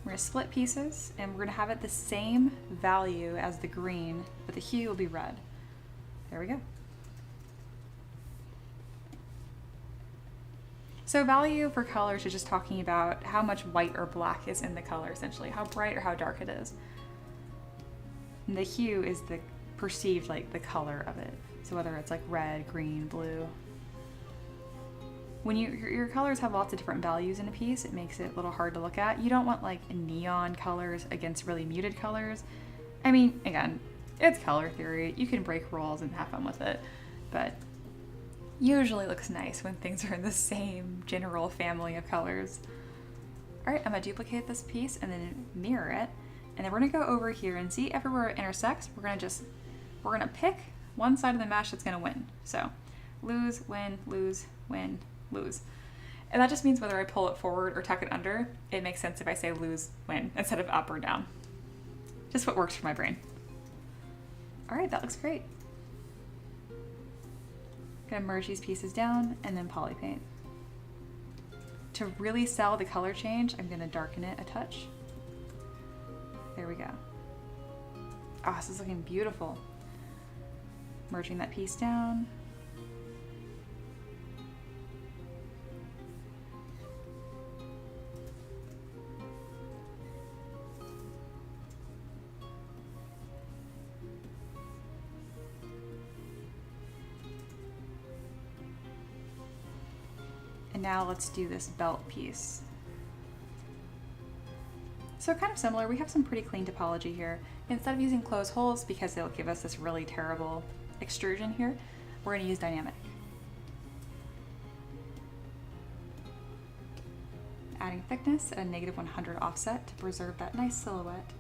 We're gonna split pieces, and we're gonna have it the same value as the green, but the hue will be red. There we go. So value for colors is just talking about how much white or black is in the color, essentially, how bright or how dark it is. And the hue is the perceived, like the color of it. So whether it's like red, green, blue. When your colors have lots of different values in a piece, it makes it a little hard to look at. You don't want like neon colors against really muted colors. I mean, again, it's color theory. You can break rules and have fun with it, but usually looks nice when things are in the same general family of colors. All right, I'm gonna duplicate this piece and then mirror it. And then we're gonna go over here and see everywhere it intersects, we're we're gonna pick one side of the mesh that's gonna win. So lose, win, lose, win, lose. And that just means whether I pull it forward or tuck it under, it makes sense if I say lose, win, instead of up or down. Just what works for my brain. All right, that looks great. Gonna merge these pieces down and then poly paint. To really sell the color change, I'm gonna darken it a touch. There we go. Oh, this is looking beautiful. Merging that piece down. And now let's do this belt piece. So kind of similar, we have some pretty clean topology here. Instead of using closed holes, because they'll give us this really terrible extrusion here, we're gonna use dynamic. Adding thickness at a -100 offset to preserve that nice silhouette.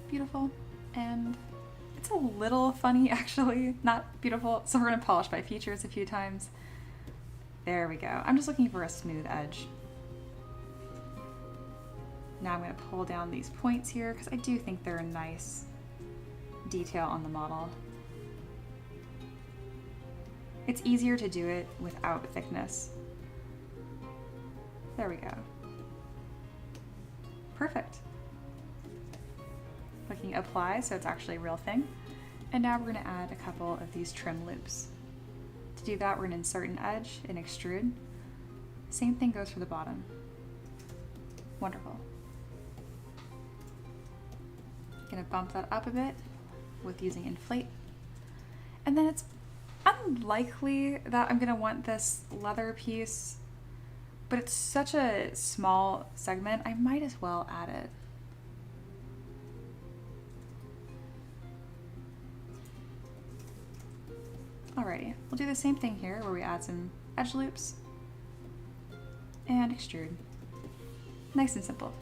Beautiful, and it's a little funny actually, not beautiful, so we're gonna polish by features a few times. There we go. I'm just looking for a smooth edge. Now I'm going to pull down these points here because I do think they're a nice detail on the model. It's easier to do it without thickness. There we go. Perfect. Clicking apply so it's actually a real thing. And now we're going to add a couple of these trim loops. To do that, we're going to insert an edge and extrude. Same thing goes for the bottom. Wonderful. Going to bump that up a bit with using inflate. And then it's unlikely that I'm going to want this leather piece, but it's such a small segment, I might as well add it. Alrighty, we'll do the same thing here where we add some edge loops and extrude. Nice and simple.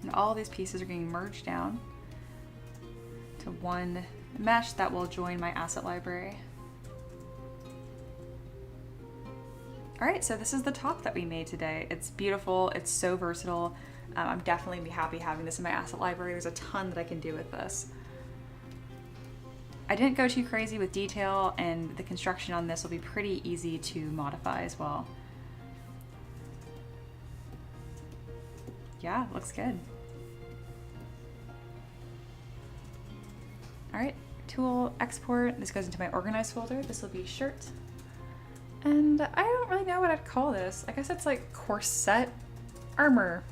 And all these pieces are getting merged down to one mesh that will join my asset library. Alright, so this is the top that we made today. It's beautiful, it's so versatile. I'm definitely be happy having this in my asset library. There's a ton that I can do with this. I didn't go too crazy with detail, and the construction on this will be pretty easy to modify as well. Yeah, looks good. All right, tool, export. This goes into my organized folder. This will be shirt. And I don't really know what I'd call this. I guess it's like corset armor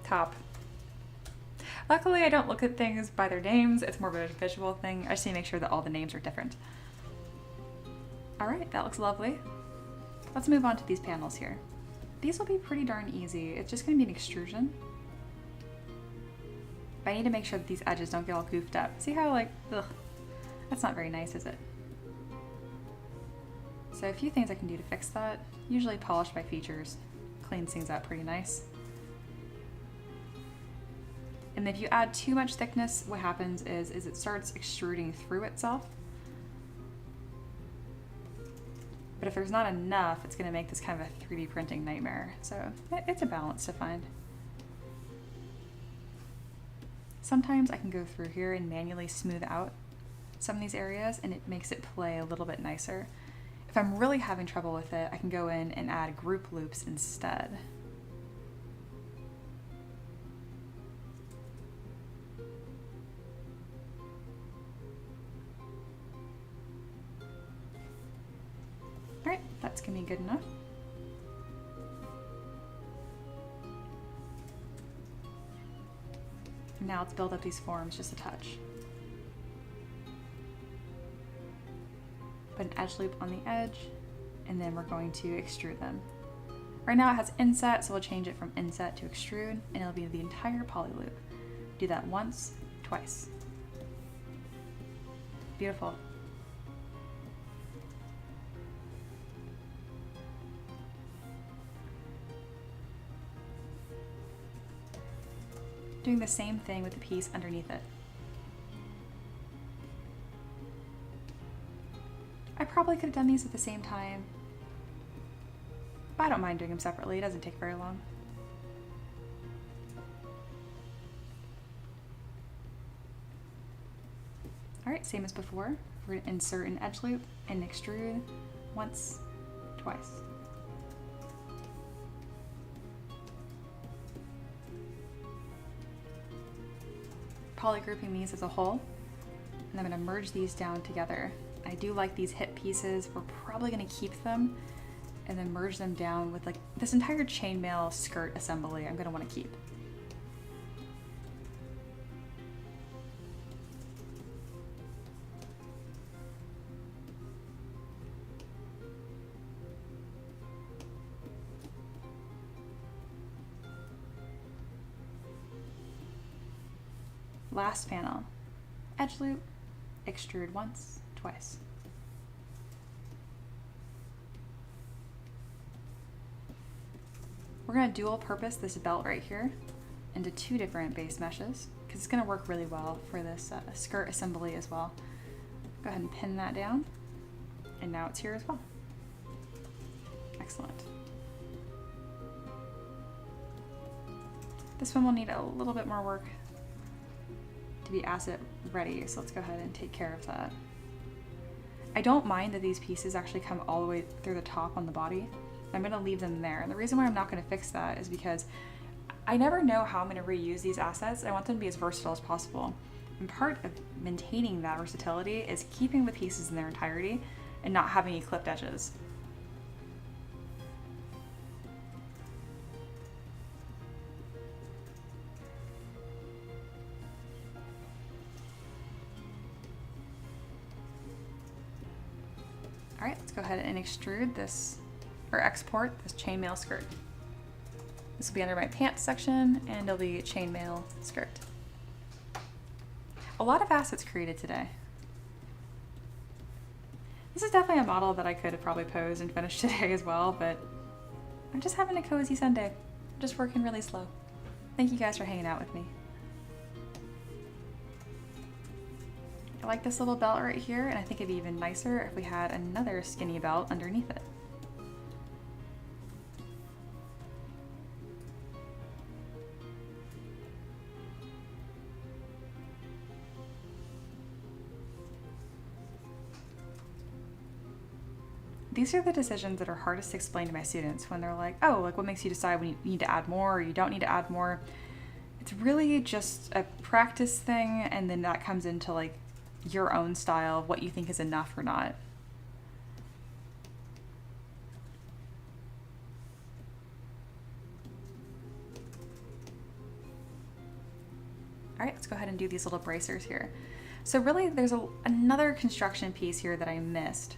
top. Luckily, I don't look at things by their names. It's more of a visual thing. I just need to make sure that all the names are different. All right, that looks lovely. Let's move on to these panels here. These will be pretty darn easy. It's just gonna be an extrusion. But I need to make sure that these edges don't get all goofed up. See how like, ugh, that's not very nice, is it? So a few things I can do to fix that. Usually polish by features, cleans things up pretty nice. And if you add too much thickness, what happens is it starts extruding through itself. But if there's not enough, it's gonna make this kind of a 3D printing nightmare. So it's a balance to find. Sometimes I can go through here and manually smooth out some of these areas, and it makes it play a little bit nicer. If I'm really having trouble with it, I can go in and add group loops instead. All right, that's gonna be good enough. Now let's build up these forms just a touch. Put an edge loop on the edge, and then we're going to extrude them. Right now it has inset, so we'll change it from inset to extrude, and it'll be the entire poly loop. Do that once, twice. Beautiful. doing the same thing with the piece underneath it. I probably could have done these at the same time, but I don't mind doing them separately. It doesn't take very long. All right, same as before. We're going to insert an edge loop and extrude once, twice. Polygrouping these as a whole, and I'm going to merge these down together. I do like these hip pieces. We're probably going to keep them and then merge them down with like this entire chainmail skirt assembly I'm going to want to keep. Last panel, edge loop, extrude once, twice. We're going to dual purpose this belt right here into 2 different base meshes because it's going to work really well for this skirt assembly as well. Go ahead and pin that down, and now it's here as well. Excellent. This one will need a little bit more work to be asset ready, so let's go ahead and take care of that. I don't mind that these pieces actually come all the way through the top on the body. I'm going to leave them there, and the reason why I'm not going to fix that is because I never know how I'm going to reuse these assets. I want them to be as versatile as possible, and part of maintaining that versatility is keeping the pieces in their entirety and not having any clipped edges. All right, let's go ahead and extrude this, or export this chainmail skirt. This will be under my pants section, and it'll be chainmail skirt. A lot of assets created today. This is definitely a model that I could have probably posed and finished today as well, but I'm just having a cozy Sunday. I'm just working really slow. Thank you guys for hanging out with me. I like this little belt right here, and I think it'd be even nicer if we had another skinny belt underneath it. These are the decisions that are hardest to explain to my students when they're like, oh, like what makes you decide when you need to add more or you don't need to add more? It's really just a practice thing, and then that comes into like your own style, what you think is enough or not. All right, let's go ahead and do these little bracers here. So really there's another construction piece here that I missed.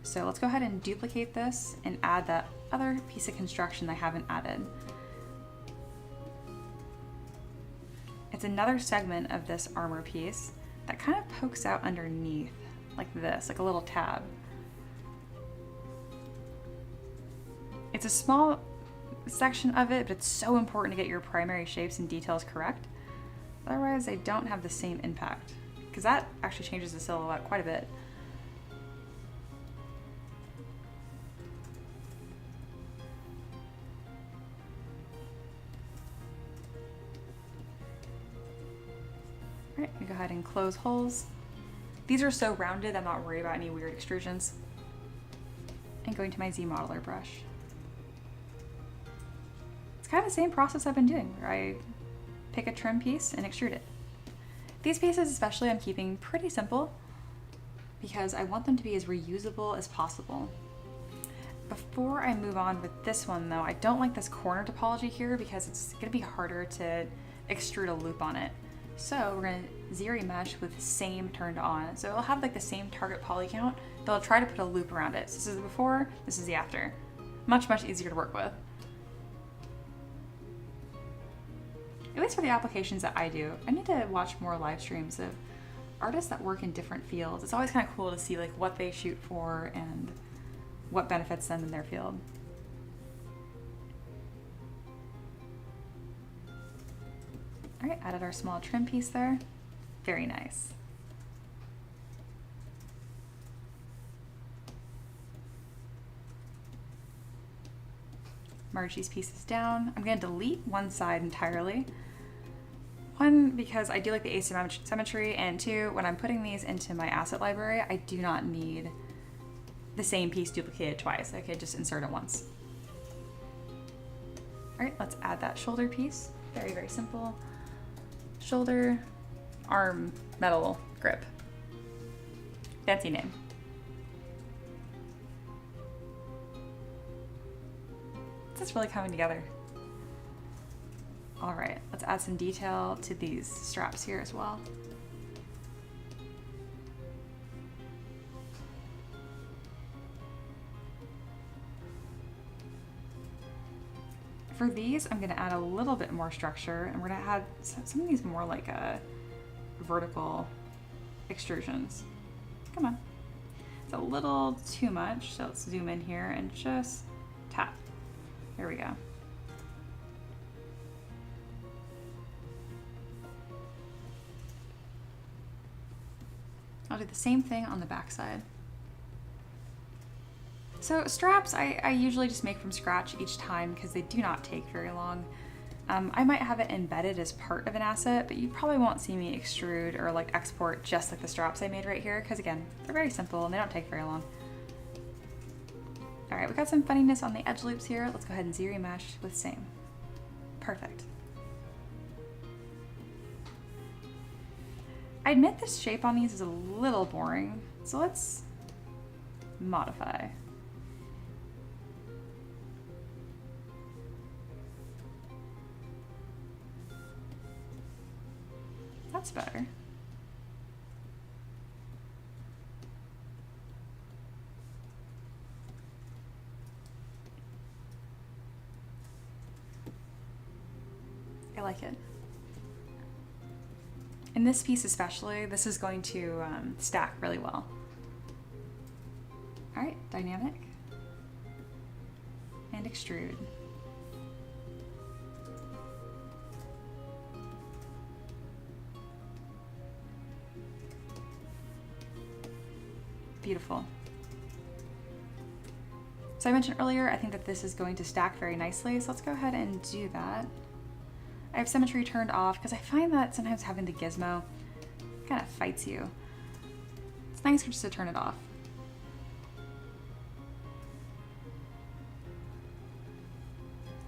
So let's go ahead and duplicate this and add that other piece of construction I haven't added. It's another segment of this armor piece that kind of pokes out underneath like this, like a little tab. It's a small section of it, but it's so important to get your primary shapes and details correct. Otherwise, they don't have the same impact, because that actually changes the silhouette quite a bit. All right, I'm gonna go ahead and close holes. These are so rounded, I'm not worried about any weird extrusions. And going to my Z modeler brush. It's kind of the same process I've been doing, where I pick a trim piece and extrude it. These pieces especially I'm keeping pretty simple because I want them to be as reusable as possible. Before I move on with this one though, I don't like this corner topology here because it's gonna be harder to extrude a loop on it. So we're gonna zero mesh with same turned on. So it'll have like the same target poly count, but I'll try to put a loop around it. So this is the before, this is the after. Much, much easier to work with. At least for the applications that I do. I need to watch more live streams of artists that work in different fields. It's always kind of cool to see like what they shoot for and what benefits them in their field. All All right, added our small trim piece there. Very nice. Merge these pieces down. I'm going to delete one side entirely. One, because I do like the asymmetry, and two, when I'm putting these into my asset library, I do not need the same piece duplicated twice. I could just insert it once. All right, let's add that shoulder piece. Very, very simple. Shoulder, arm, metal grip. Fancy name. This is really coming together. All right, let's add some detail to these straps here as well. For these, I'm gonna add a little bit more structure, and we're gonna add some of these more like vertical extrusions. Come on. It's a little too much, so let's zoom in here and just tap. There we go. I'll do the same thing on the back side. So straps, I usually just make from scratch each time because they do not take very long. I might have it embedded as part of an asset, but you probably won't see me extrude or like export just like the straps I made right here, because again, they're very simple and they don't take very long. All right, we got some funniness on the edge loops here. Let's go ahead and zero mesh with same. Perfect. I admit this shape on these is a little boring, so let's modify. That's better. I like it. In this piece especially, this is going to stack really well. All right, dynamic and extrude. Beautiful. So I mentioned earlier, I think that this is going to stack very nicely, so let's go ahead and do that. I have symmetry turned off because I find that sometimes having the gizmo kind of fights you. It's nice just to turn it off.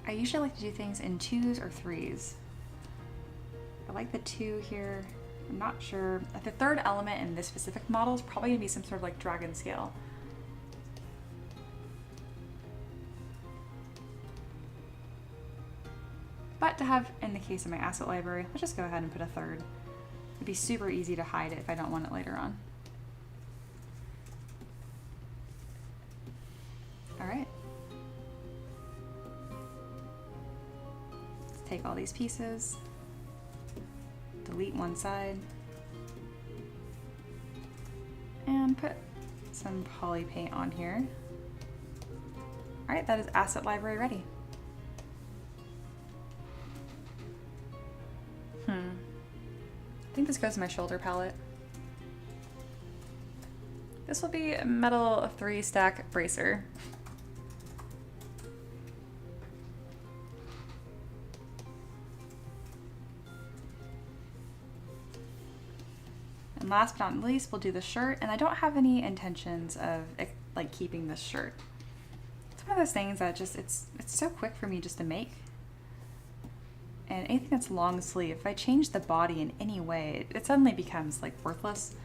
I usually like to do things in 2s or 3s. I like the 2 here. I'm not sure. The third element in this specific model is probably gonna be some sort of like dragon scale. But to have, in the case of my asset library, let's just go ahead and put a 3rd. It'd be super easy to hide it if I don't want it later on. All right. Let's take all these pieces, delete one side, and put some poly paint on here. All right, that is asset library ready. I think this goes in my shoulder palette. This will be a metal 3-stack bracer. And last but not least, we'll do the shirt, and I don't have any intentions of like keeping this shirt. It's one of those things that just, it's so quick for me just to make. And anything that's long sleeve, if I change the body in any way, it suddenly becomes like worthless.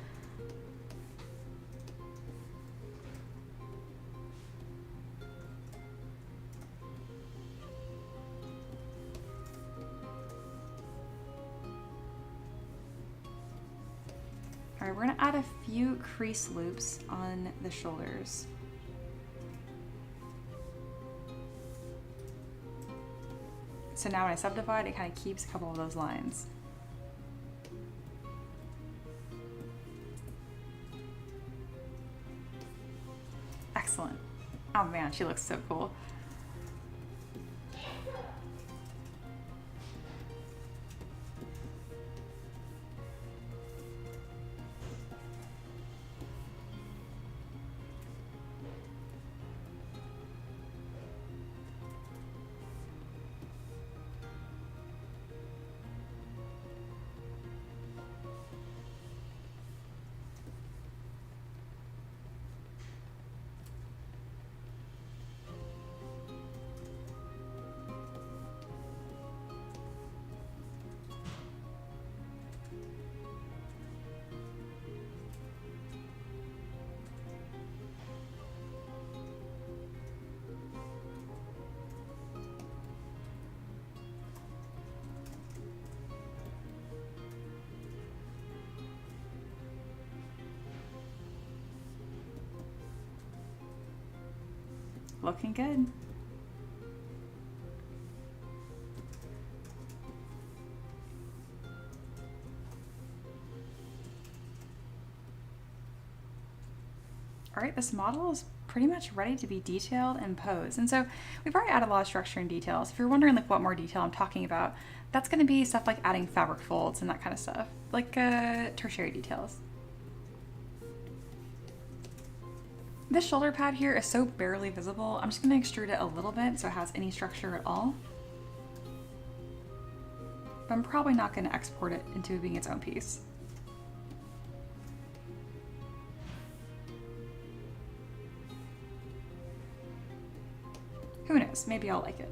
All right, we're gonna add a few crease loops on the shoulders. So now when I subdivide, it kind of keeps a couple of those lines. Excellent. Oh man, she looks so cool. Looking good. All right, this model is pretty much ready to be detailed and posed. And so we've already added a lot of structure and details. If you're wondering like what more detail I'm talking about, that's gonna be stuff like adding fabric folds and that kind of stuff, like tertiary details. This shoulder pad here is so barely visible. I'm just gonna extrude it a little bit so it has any structure at all. But I'm probably not gonna export it into being its own piece. Who knows, maybe I'll like it.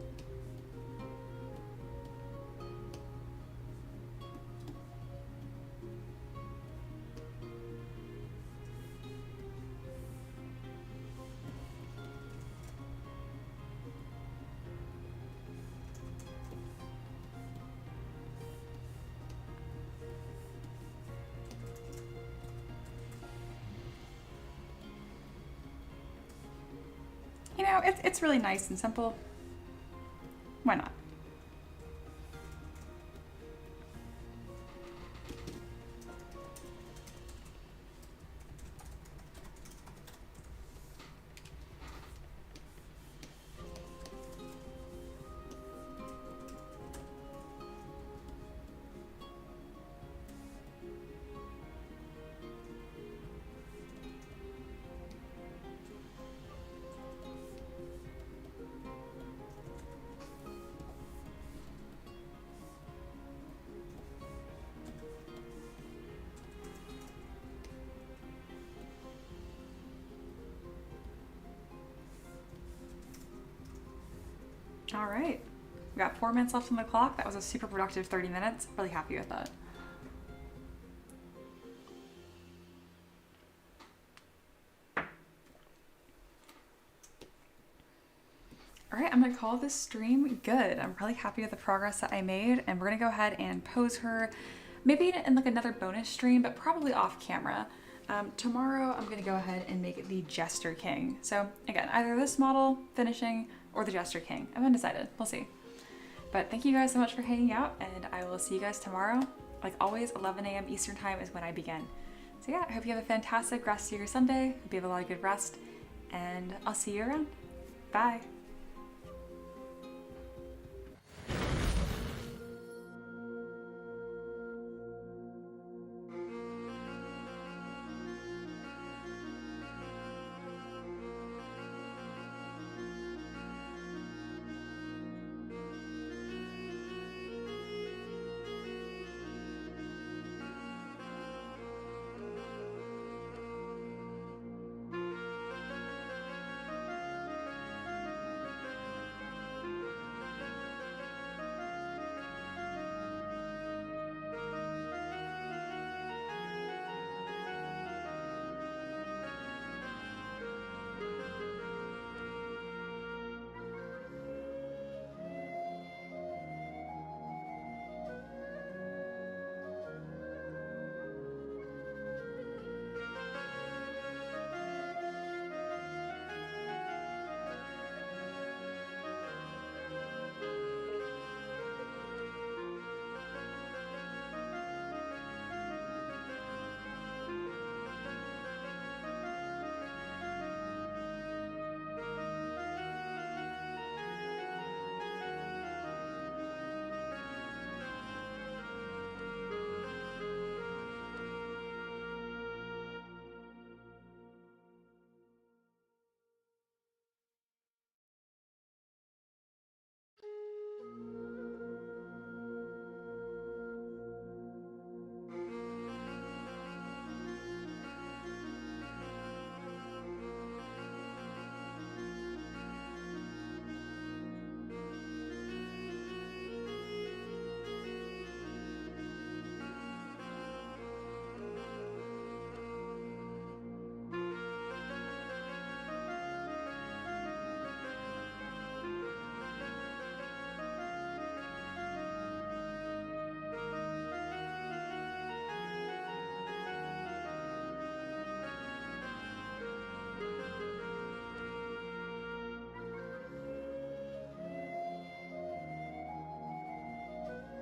You know, it's really nice and simple. Why not? All right, we got 4 minutes left on the clock. That was a super productive 30 minutes. Really happy with that. All right, I'm gonna call this stream good. I'm really happy with the progress that I made, and we're gonna go ahead and pose her maybe in like another bonus stream, but probably off camera. Tomorrow I'm gonna go ahead and make the Jester King. So again, either this model finishing or the Jester King. I'm undecided, we'll see. But thank you guys so much for hanging out, and I will see you guys tomorrow. Like always, 11 a.m. Eastern time is when I begin. So yeah, I hope you have a fantastic rest of your Sunday. Hope you have a lot of good rest, and I'll see you around. Bye.